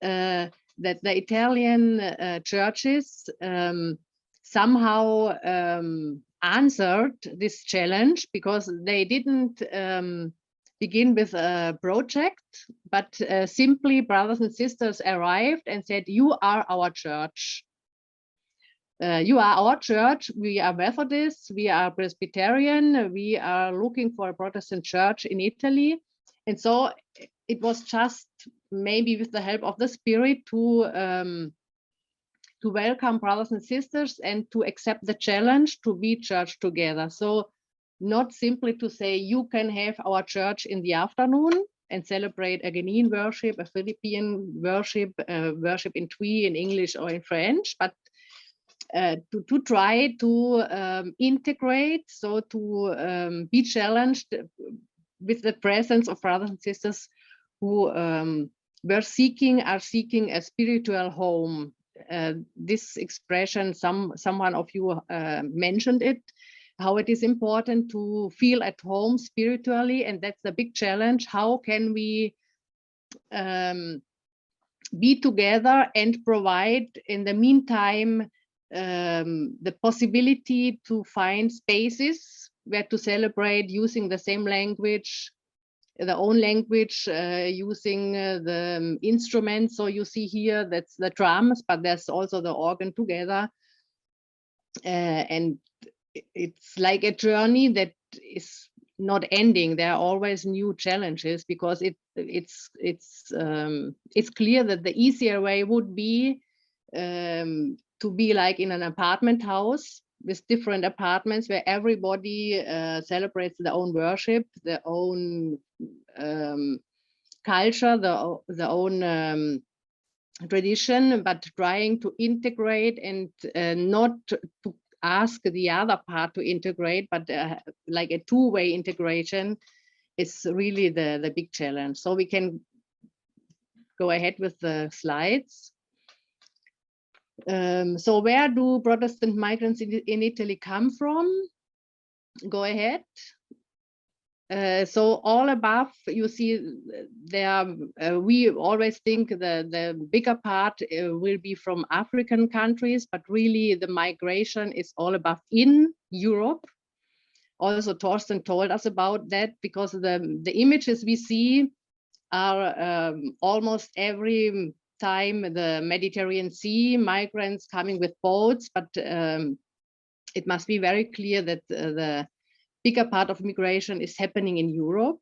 that the Italian churches somehow answered this challenge, because they didn't begin with a project, but simply brothers and sisters arrived and said, you are our church. You are our church. We are Methodist, we are Presbyterian, we are looking for a Protestant church in Italy. And so it was just maybe with the help of the Spirit to welcome brothers and sisters and to accept the challenge to be church together. So not simply to say you can have our church in the afternoon and celebrate a Ghanaian worship, a Philippine worship, worship in Twi, in English or in French, but to try to integrate, so to be challenged with the presence of brothers and sisters who are seeking a spiritual home. This expression, someone of you mentioned it, how it is important to feel at home spiritually, and that's a big challenge. How can we be together and provide in the meantime the possibility to find spaces where to celebrate using the same language, their own language, using the instruments. So you see here, that's the drums, but there's also the organ together. And it's like a journey that is not ending. There are always new challenges, because it's clear that the easier way would be to be like in an apartment house with different apartments where everybody celebrates their own worship, their own culture, their own tradition, but trying to integrate and not to ask the other part to integrate, but like a two-way integration is really the big challenge. So we can go ahead with the slides. So where do Protestant migrants in Italy come from? Go ahead. So all above, you see there, we always think the bigger part will be from African countries, but really the migration is all above in Europe. Also, Thorsten told us about that, because the images we see are almost every time the Mediterranean Sea, migrants coming with boats, but it must be very clear that the bigger part of migration is happening in Europe.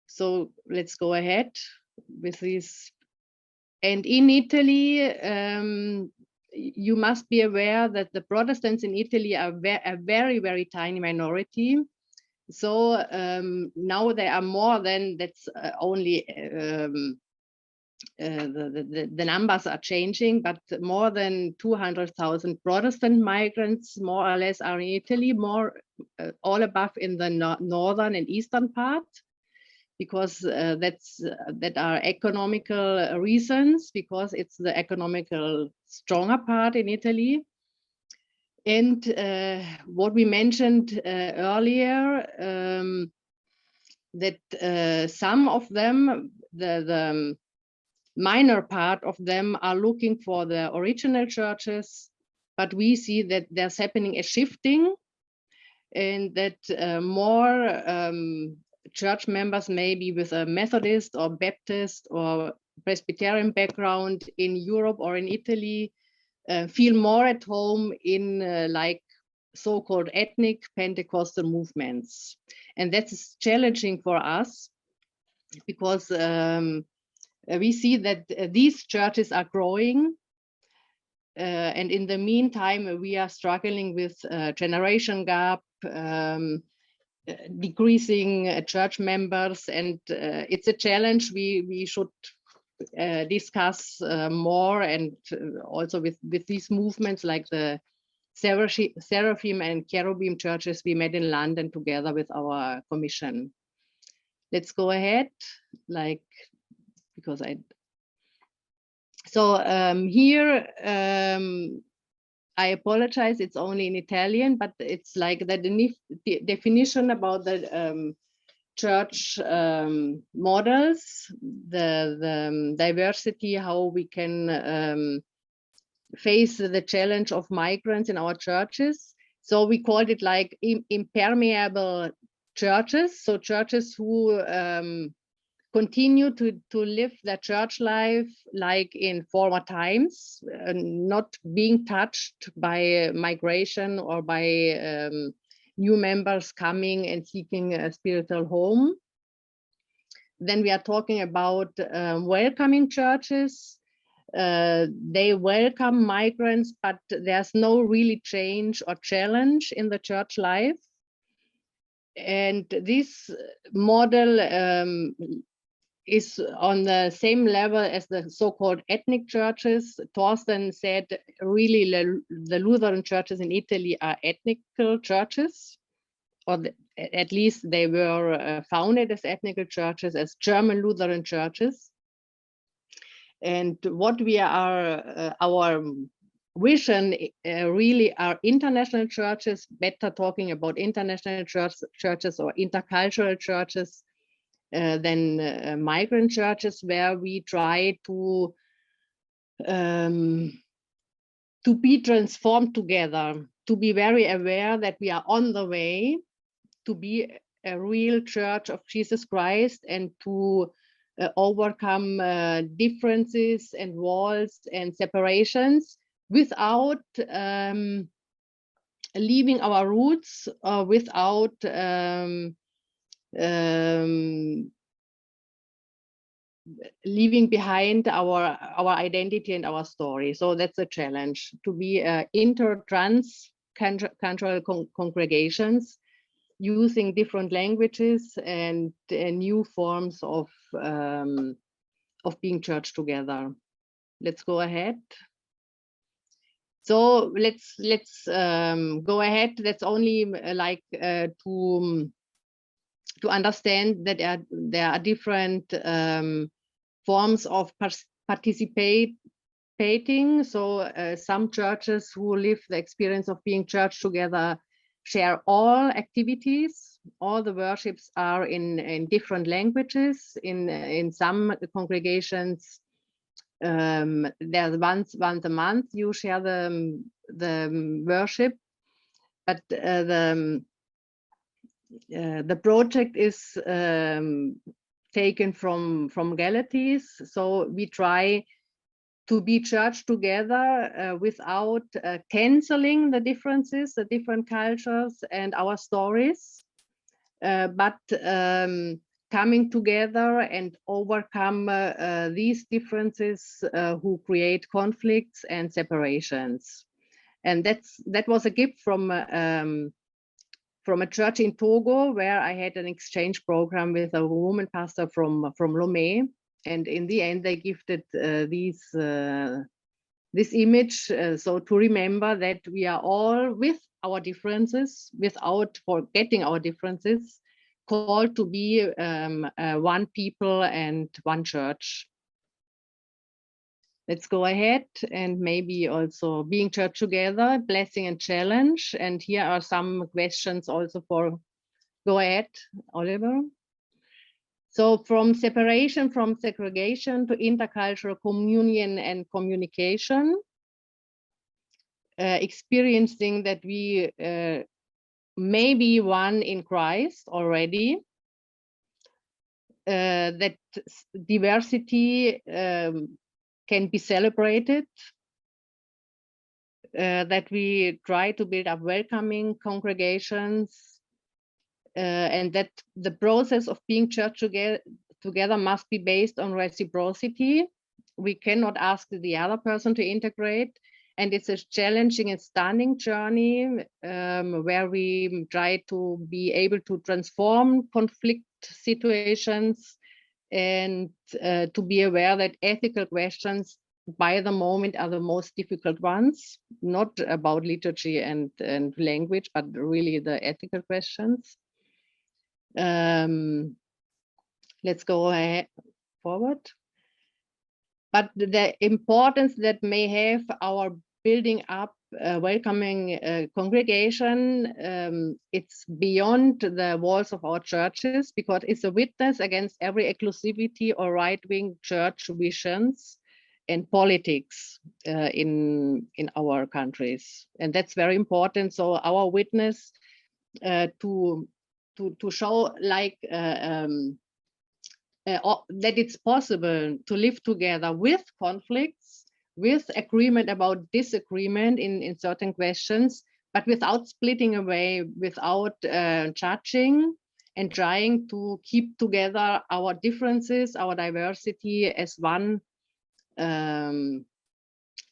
So let's go ahead with this. And in Italy, you must be aware that the Protestants in Italy are a very, very tiny minority. So now there are more than, that's only the numbers are changing, but more than 200,000 Protestant migrants, more or less, are in Italy, more all above in the northern and eastern part, because that are economical reasons, because it's the economical stronger part in Italy. And what we mentioned earlier, that some of them, the minor part of them, are looking for the original churches, but we see that there's happening a shifting, and that more church members, maybe with a Methodist or Baptist or Presbyterian background in Europe or in Italy, feel more at home in like so-called ethnic Pentecostal movements. And that's challenging for us, because we see that these churches are growing, and in the meantime we are struggling with generation gap, decreasing church members, and it's a challenge we should discuss more, and also with these movements like the Seraphim and Cherubim churches we met in London together with our commission. Let's go ahead, like, because here I apologize, it's only in Italian, but it's like the definition about the church models, the diversity, how we can face the challenge of migrants in our churches. So we called it like impermeable churches, so churches who continue to live their church life like in former times, not being touched by migration or by new members coming and seeking a spiritual home. Then we are talking about welcoming churches. They welcome migrants, but there's no really change or challenge in the church life. And this model is on the same level as the so-called ethnic churches. Thorsten said really the Lutheran churches in Italy are ethnical churches, or at least they were founded as ethnical churches, as German Lutheran churches. And what we are, our vision really are international churches, better talking about international churches or intercultural churches than migrant churches, where we try to be transformed together, to be very aware that we are on the way to be a real church of Jesus Christ, and to overcome differences and walls and separations without leaving our roots, without leaving behind our identity and our story. So that's a challenge, to be inter-trans cultural congregations, using different languages and new forms of being church together. Let's go ahead. So let's go ahead. That's only like to understand that there are different forms of participating. So some churches who live the experience of being church together share all activities. All the worships are in different languages. In some congregations, there's once a month you share the worship, but the project is taken from realities. So we try to be church together without canceling the differences, the different cultures and our stories, but coming together and overcome these differences who create conflicts and separations. And that was a gift from a church in Togo, where I had an exchange program with a woman pastor from Lomé. And in the end, they gifted this image, so to remember that we are all, with our differences, without forgetting our differences, called to be one people and one church. Let's go ahead, and maybe also being church together, blessing and challenge. And here are some questions also for, go ahead, Oliver. So from separation, from segregation to intercultural communion and communication, experiencing that we may be one in Christ already, that diversity can be celebrated, that we try to build up welcoming congregations, and that the process of being church together must be based on reciprocity. We cannot ask the other person to integrate, and it's a challenging and stunning journey where we try to be able to transform conflict situations and to be aware that ethical questions by the moment are the most difficult ones, not about liturgy and language, but really the ethical questions. Let's go ahead forward. But the importance that may have our building up welcoming congregation, it's beyond the walls of our churches, because it's a witness against every exclusivity or right-wing church visions and politics in our countries. And that's very important. So our witness to show like that it's possible to live together with conflicts, with agreement about disagreement in certain questions, but without splitting away, without judging, and trying to keep together our differences, our diversity as one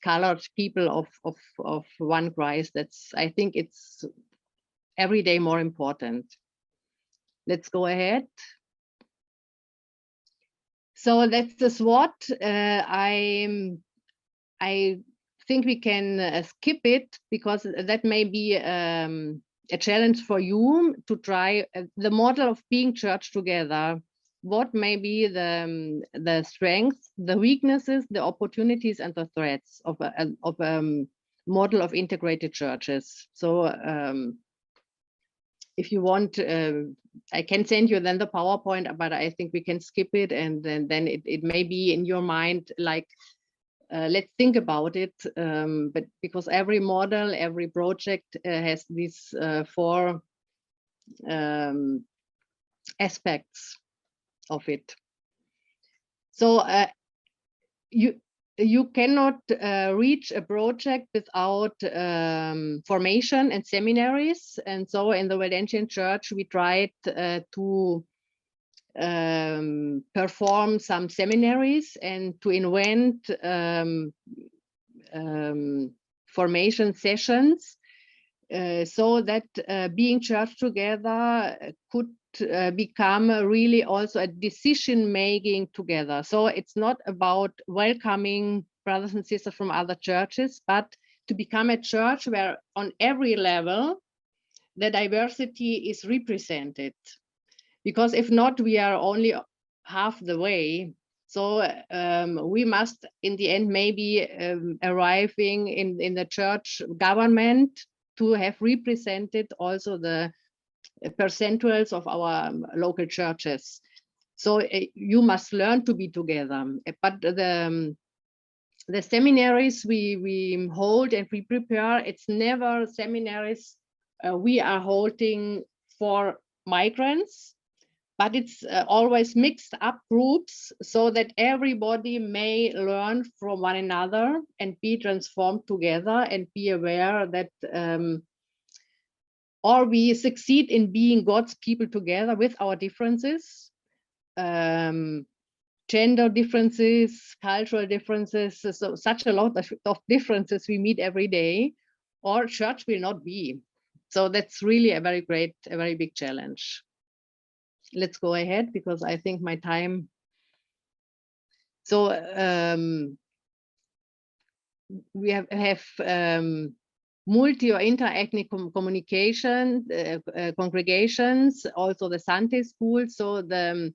colored people of one Christ. That's, I think it's every day more important. Let's go ahead. So that's the SWOT. I think we can skip it because that may be a challenge for you to try the model of being church together. What may be the strengths, the weaknesses, the opportunities, and the threats of a model of integrated churches. So if you want, I can send you then the PowerPoint, but I think we can skip it, and then it may be in your mind like, let's think about it, but because every model, every project has these 4 aspects of it. So you cannot reach a project without formation and seminaries. And so in the Valdensian Church, we tried to perform some seminaries and to invent formation sessions so that being church together could become really also a decision making together. So it's not about welcoming brothers and sisters from other churches, but to become a church where on every level the diversity is represented. Because if not, we are only half the way. So we must, in the end, maybe arriving in the church government to have represented also the percentuals of our local churches. So you must learn to be together. But the seminaries we hold and we prepare, it's never seminaries we are holding for migrants, but it's always mixed up groups so that everybody may learn from one another and be transformed together and be aware that or we succeed in being God's people together with our differences, gender differences, cultural differences, so such a lot of differences we meet every day, or church will not be. So that's really a very big challenge. Let's go ahead because I think my time. So we have multi or inter-ethnic communication congregations, also the Sunday school. So the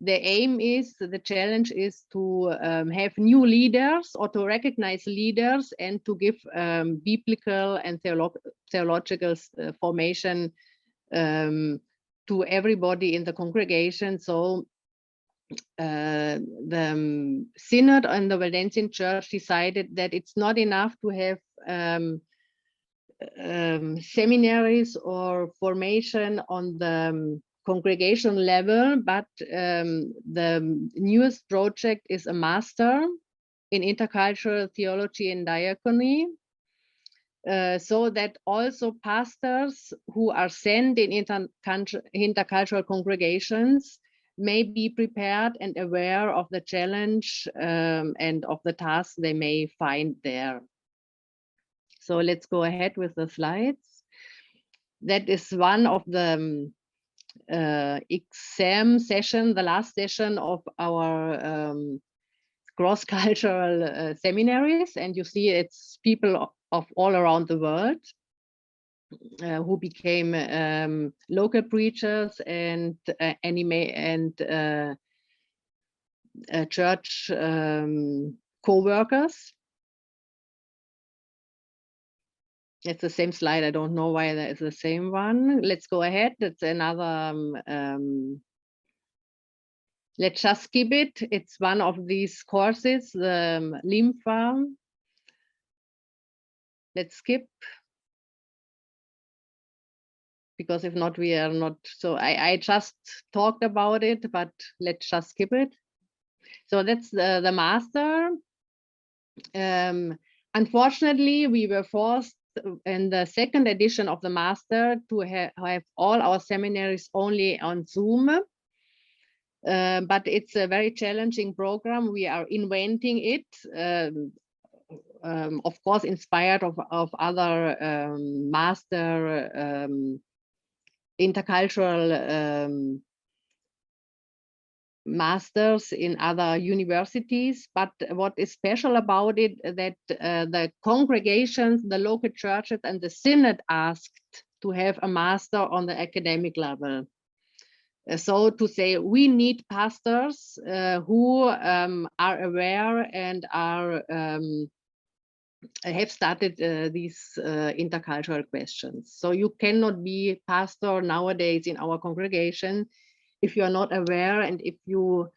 aim is, the challenge is to have new leaders or to recognize leaders and to give biblical and theological formation to everybody in the congregation. So the synod and the Valdensian Church decided that it's not enough to have seminaries or formation on the congregation level, but the newest project is a master in intercultural theology and diacony, so that also pastors who are sent in intercultural congregations may be prepared and aware of the challenge and of the tasks they may find there. So let's go ahead with the slides. That is one of the exam session, the last session of our cross-cultural seminaries. And you see it's people of all around the world who became local preachers and church co-workers. It's the same slide. I don't know why that is the same one. Let's go ahead. It's another, let's just skip it. It's one of these courses, the Lympha. Let's skip. Because if not, we are not, so I just talked about it, but let's just skip it. So that's the master. Unfortunately, we were forced in the second edition of the master to have all our seminaries only on Zoom. But it's a very challenging program. We are inventing it, of course, inspired of other master intercultural masters in other universities. But what is special about it, that the congregations, the local churches and the synod asked to have a master on the academic level. So to say, we need pastors who are aware and are have started these intercultural questions. So you cannot be pastor nowadays in our congregation if you are not aware and if you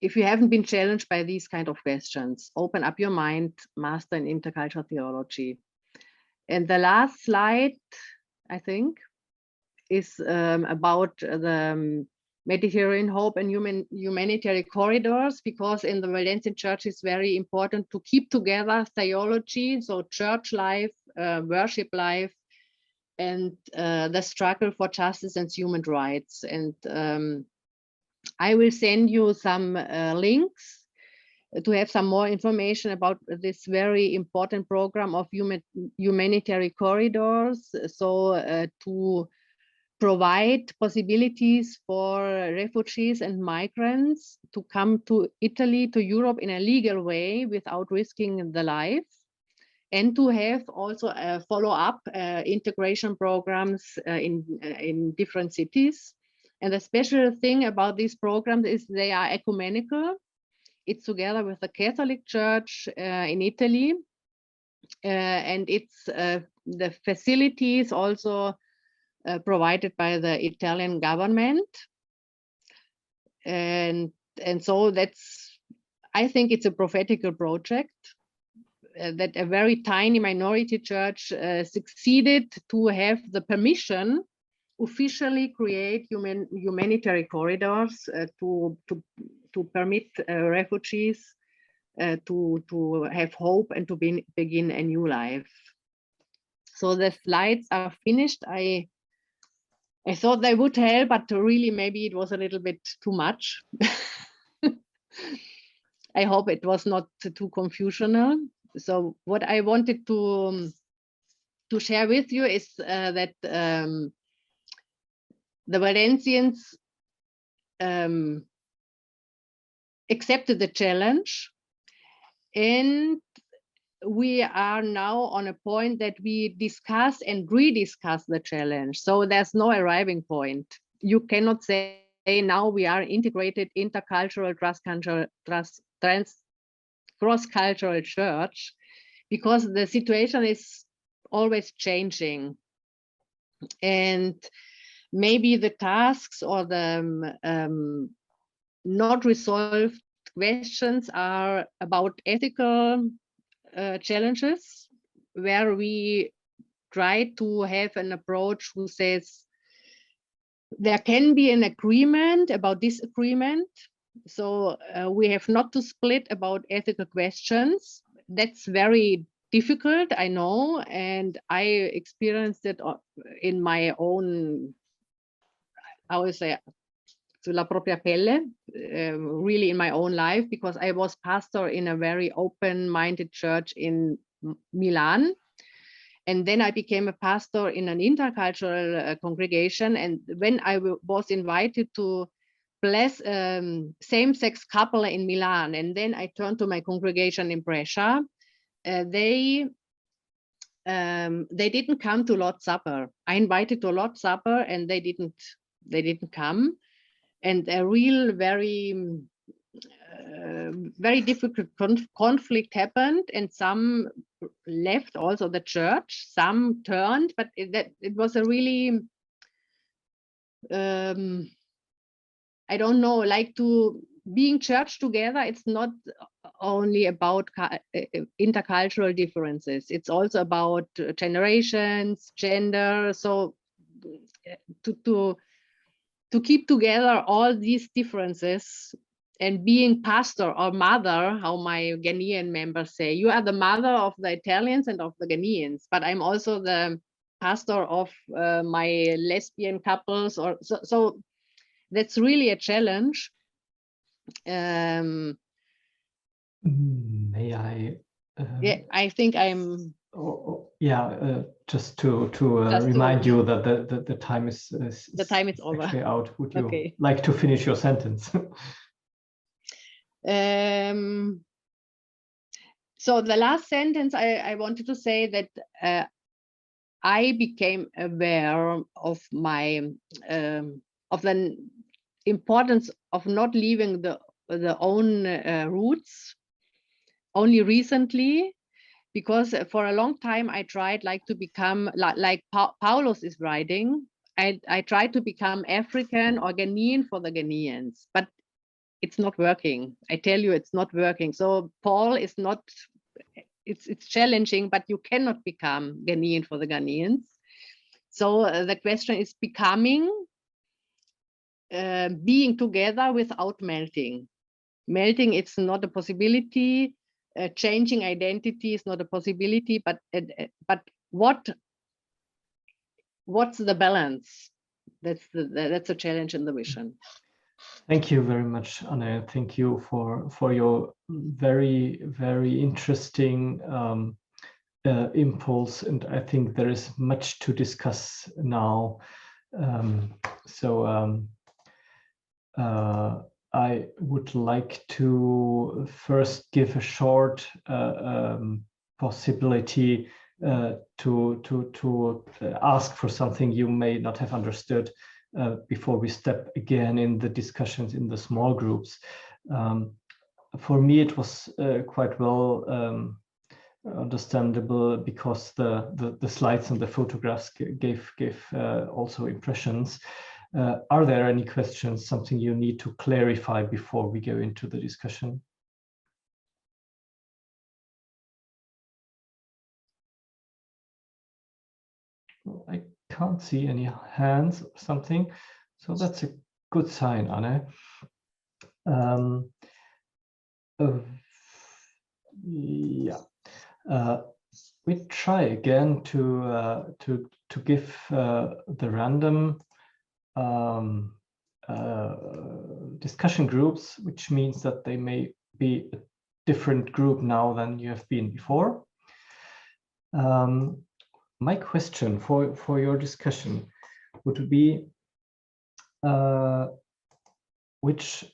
if you haven't been challenged by these kind of questions. Open up your mind, master in intercultural theology. And the last slide, I think, is about the Mediterranean hope and humanitarian corridors, because in the Valdensian church it's very important to keep together theology, so church life, worship life, and the struggle for justice and human rights. And I will send you some links to have some more information about this very important program of humanitarian corridors. So to provide possibilities for refugees and migrants to come to Italy, to Europe in a legal way without risking the life, and to have also follow-up integration programs in different cities. And the special thing about these programs is they are ecumenical. It's together with the Catholic Church in Italy, and it's the facilities also provided by the Italian government. And so that's, I think it's a prophetical project that a very tiny minority church succeeded to have the permission officially create humanitarian corridors to permit refugees to have hope and to begin a new life. So the slides are finished. I thought they would help, but really maybe it was a little bit too much. I hope it was not too confusional. So what I wanted to share with you is that the Valdensians accepted the challenge, and we are now on a point that we discuss and rediscuss the challenge. So there's no arriving point. You cannot say now we are integrated intercultural, cross-cultural church, because the situation is always changing. And maybe the tasks or the not resolved questions are about ethical challenges, where we try to have an approach who says there can be an agreement about disagreement. So we have not to split about ethical questions. That's very difficult, I know, and I experienced it in my own, I would say, sulla propria pelle, really in my own life, because I was pastor in a very open-minded church in Milan. And then I became a pastor in an intercultural congregation. And when I was invited to bless same-sex couple in Milan, and then I turned to my congregation in Brescia, they didn't come to Lord's Supper. I invited to Lord's Supper, and they didn't come. And a real very difficult conflict happened, and some left also the church, some turned, but it was a really I don't know, like to being church together. It's not only about intercultural differences, it's also about generations, gender. So to keep together all these differences, and being pastor or mother, how my Ghanaian members say, you are the mother of the Italians and of the Ghanaians, but I'm also the pastor of my lesbian couples, or so that's really a challenge. May I? Yeah, I think I'm Yeah, just to Just remind to- you that the time is The time is over. actually out. Would you Okay. like to finish your sentence? So the last sentence I wanted to say that I became aware of my of the importance of not leaving the own roots only recently, because for a long time I tried to become like Paulus is writing. I tried to become African or Ghanaian for the Ghanaians, but it's not working. I tell you, it's not working. So Paul is not, it's challenging, but you cannot become Ghanaian for the Ghanaians. So the question is becoming, being together without melting. Melting, it's not a possibility. Changing identity is not a possibility, but what's the balance? That's a challenge in the vision. Thank you very much, Anne. Thank you for your very, very interesting impulse, and I think there is much to discuss now. I would like to first give a short possibility to ask for something you may not have understood before we step again in the discussions in the small groups. For me, it was quite well understandable because the slides and the photographs gave also impressions. Are there any questions, something you need to clarify before we go into the discussion? I can't see any hands or something, so that's a good sign, Anne. Yeah, we try again to give the random discussion groups, which means that they may be a different group now than you have been before. My question for your discussion would be which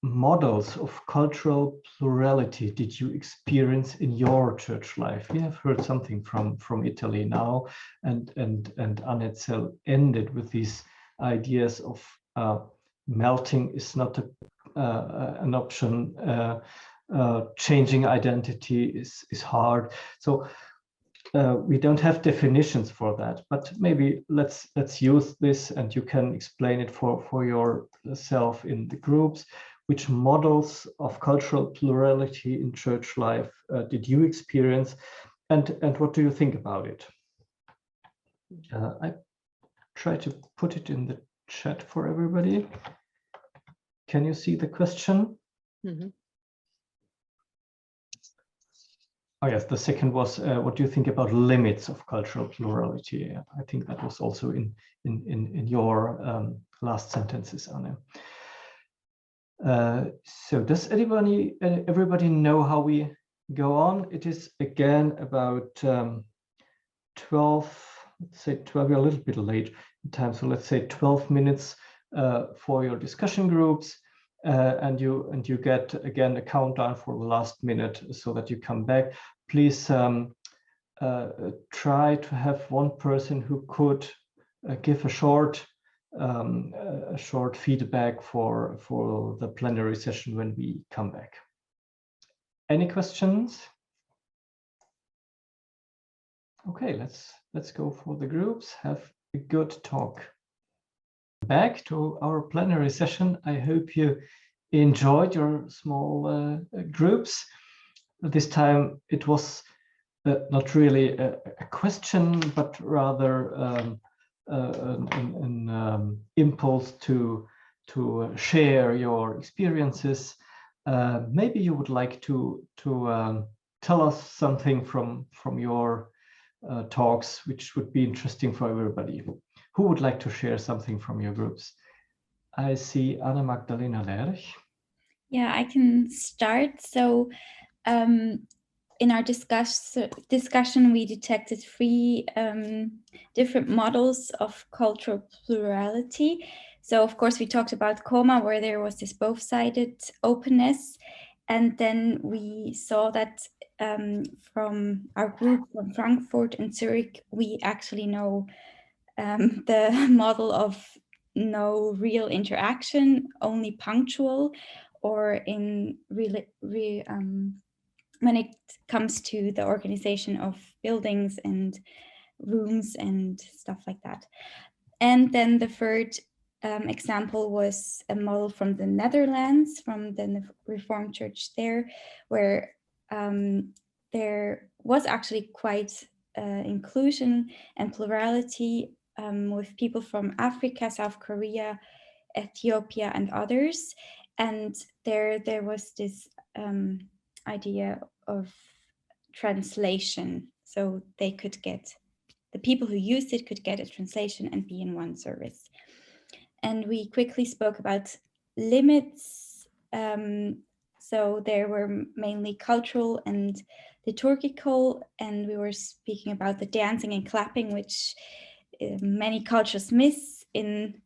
models of cultural plurality did you experience in your church life? We have heard something from Italy now, and Annette Zell ended with these ideas of melting is not an option. Changing identity is hard. So we don't have definitions for that, but maybe let's use this, and you can explain it for yourself in the groups. Which models of cultural plurality in church life did you experience, and what do you think about it? I try to put it in the chat for everybody. Can you see the question? Mm-hmm. Oh yes, the second was, what do you think about limits of cultural plurality? I think that was also in your last sentences, Anne. So does everybody know how we go on? It is again about 12, let's say 12, we're a little bit late in time, so let's say 12 minutes for your discussion groups, and you get again a countdown for the last minute so that you come back. Please try to have one person who could give a short feedback for the plenary session when we come back. Any questions? Okay, let's go for the groups. Have a good talk. Back to our plenary session. I hope you enjoyed your small groups. This time it was not really a question, but rather an impulse to share your experiences. Maybe you would like to tell us something from your talks, which would be interesting for everybody. Who would like to share something from your groups? I see Anna Magdalena Lerch. Yeah, I can start. So in our discussion, we detected three different models of cultural plurality. So of course we talked about Coma, where there was this both-sided openness. And then we saw that from our group from Frankfurt and Zurich, we actually know the model of no real interaction, only punctual, or in when it comes to the organization of buildings and rooms and stuff like that. And then the third example was a model from the Netherlands, from the Reformed Church there, where there was actually quite inclusion and plurality with people from Africa, South Korea, Ethiopia, and others. And there was this idea of translation, so they could get, the people who used it could get a translation and be in one service. And we quickly spoke about limits. So there were mainly cultural and liturgical, and we were speaking about the dancing and clapping, which many cultures miss in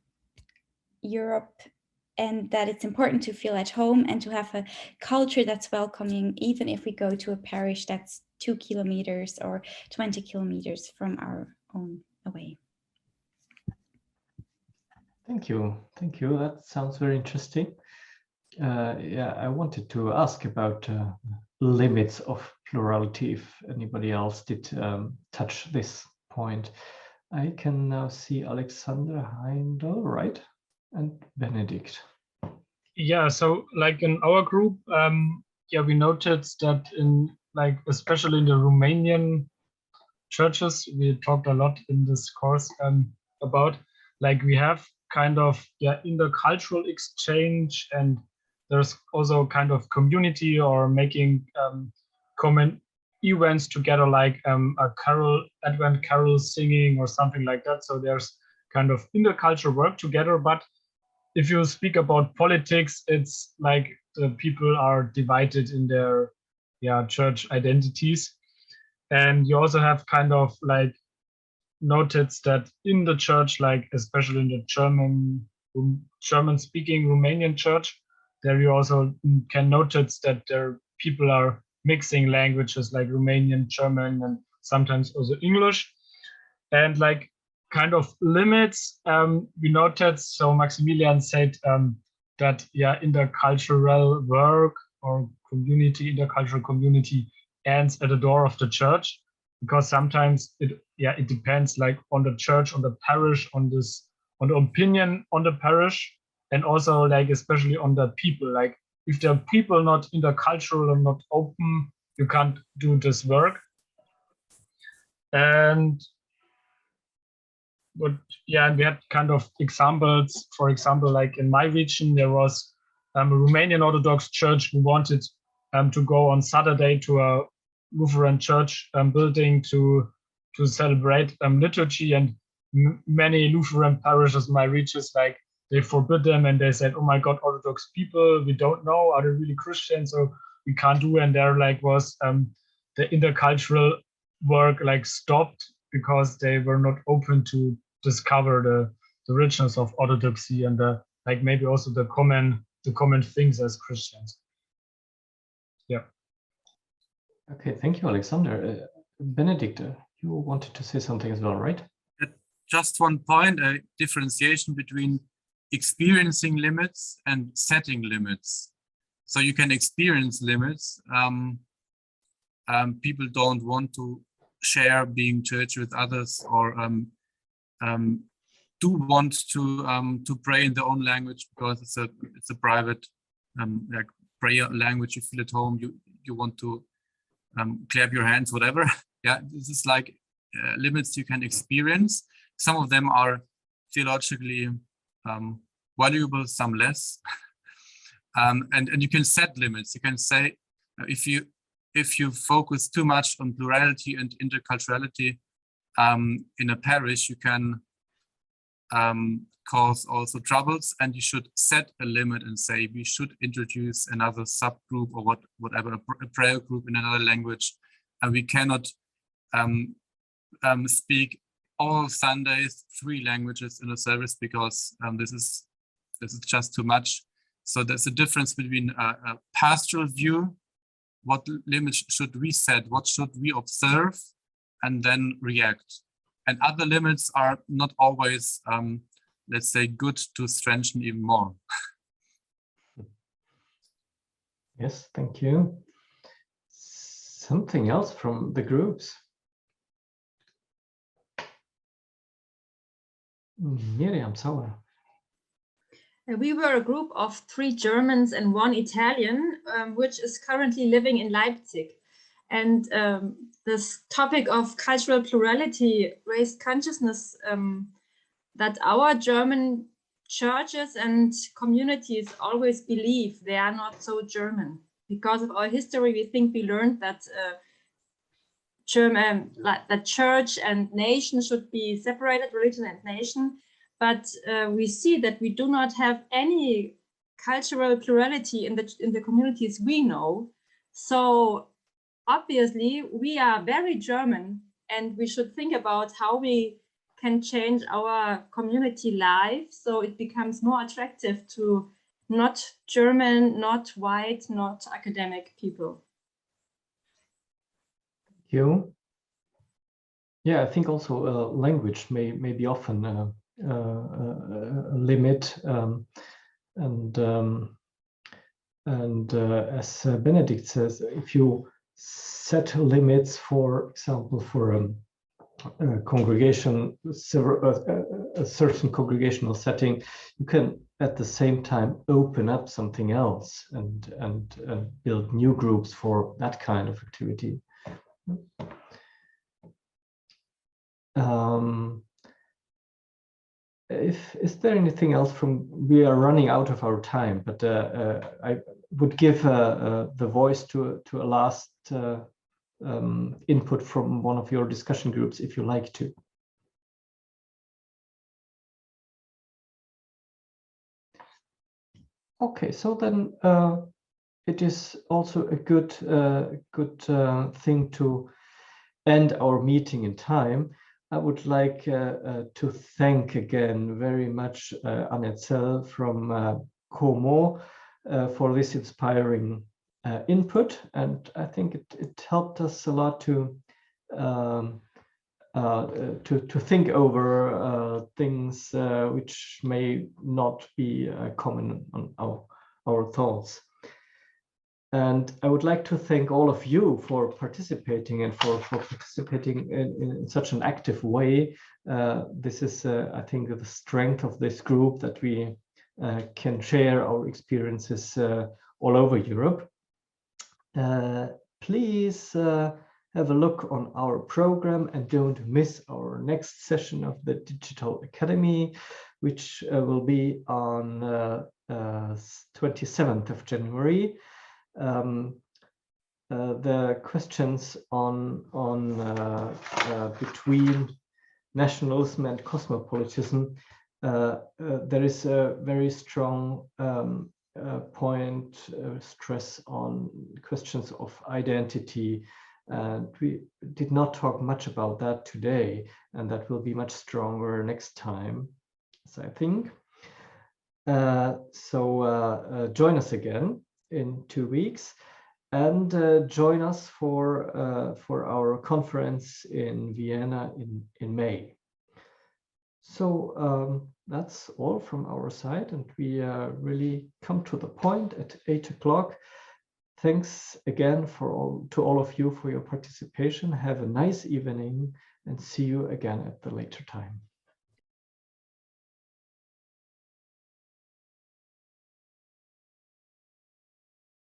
Europe, and that it's important to feel at home and to have a culture that's welcoming, even if we go to a parish that's 2 kilometers or 20 kilometers from our own away. Thank you. Thank you. That sounds very interesting. Yeah, I wanted to ask about limits of plurality, if anybody else did touch this point. I can now see Alexander Heindel, right? And Benedict. Yeah, so like in our group, yeah, we noticed that in like, especially in the Romanian churches, we talked a lot in this course about, like, we have kind of, yeah, intercultural exchange, and there's also kind of community or making common events together, like a carol, Advent carol singing or something like that. So there's kind of intercultural work together. But if you speak about politics, it's like the people are divided in their, yeah, church identities. And you also have kind of like noticed that in the church, like especially in the German-speaking Romanian church, there you also can notice that there people are mixing languages like Romanian, German, and sometimes also English. And like kind of limits, we noticed, so Maximilian said that, yeah, intercultural work or community, intercultural community ends at the door of the church, because sometimes it depends like on the church, on the parish, on the opinion on the parish, and also like especially on the people. Like if the people not intercultural and not open, you can't do this work. And but yeah, and we had kind of examples. For example, like in my region, there was a Romanian Orthodox church who wanted to go on Saturday to a Lutheran church building to celebrate liturgy, and many Lutheran parishes in my regions, like they forbid them, and they said, "Oh my God, Orthodox people, we don't know, are they really Christians? So we can't do." And there like was the intercultural work like stopped because they were not open to discover the richness of Orthodoxy and the like maybe also the common things as Christians. Yeah. Okay, thank you, Alexander. Benedict, you wanted to say something as well, right? Just one point, a differentiation between experiencing limits and setting limits. So you can experience limits. People don't want to share being church with others, or do want to pray in their own language because it's a private like prayer language. You feel at home. You want to clap your hands, whatever. Yeah, this is like limits you can experience. Some of them are theologically valuable, some less. And you can set limits. You can say if you focus too much on plurality and interculturality in a parish, you can cause also troubles, and you should set a limit and say we should introduce another subgroup or whatever, a prayer group in another language, and we cannot speak all Sundays 3 languages in a service, because this is just too much. So there's a difference between a pastoral view, what limits should we set, what should we observe, and then react. And other limits are not always, let's say, good to strengthen even more. Yes, thank you. Something else from the groups? Miriam Sauer. We were a group of 3 Germans and 1 Italian, which is currently living in Leipzig. And this topic of cultural plurality raised consciousness that our German churches and communities always believe they are not so German. Because of our history, we think we learned that that church and nation should be separated, religion and nation. But we see that we do not have any cultural plurality in the communities we know. So obviously we are very German, and we should think about how we can change our community life so it becomes more attractive to not German, not white, not academic people. Thank you. Yeah, I think also language may be often a limit, and as Benedict says, if you set limits, for example, for a congregation, a certain congregational setting, you can at the same time open up something else and build new groups for that kind of activity. Is there anything else we are running out of our time, but I would give the voice to a last input from one of your discussion groups, if you like to. Okay, so then it is also a good thing to end our meeting in time. I would like to thank again very much Zell from Como for this inspiring input, and I think it helped us a lot to think over things which may not be common on our thoughts. And I would like to thank all of you for participating and for participating in such an active way. This is, I think, the strength of this group, that we can share our experiences all over Europe. Please have a look on our program and don't miss our next session of the Digital Academy, which will be on 27th of January. The questions on between nationalism and cosmopolitanism, there is a very strong stress on questions of identity, and we did not talk much about that today, and that will be much stronger next time, so I think. So join us again in 2 weeks, and join us for our conference in Vienna in May. So that's all from our side, and we really come to the point at 8 o'clock. Thanks again to all of you for your participation. Have a nice evening, and see you again at the later time.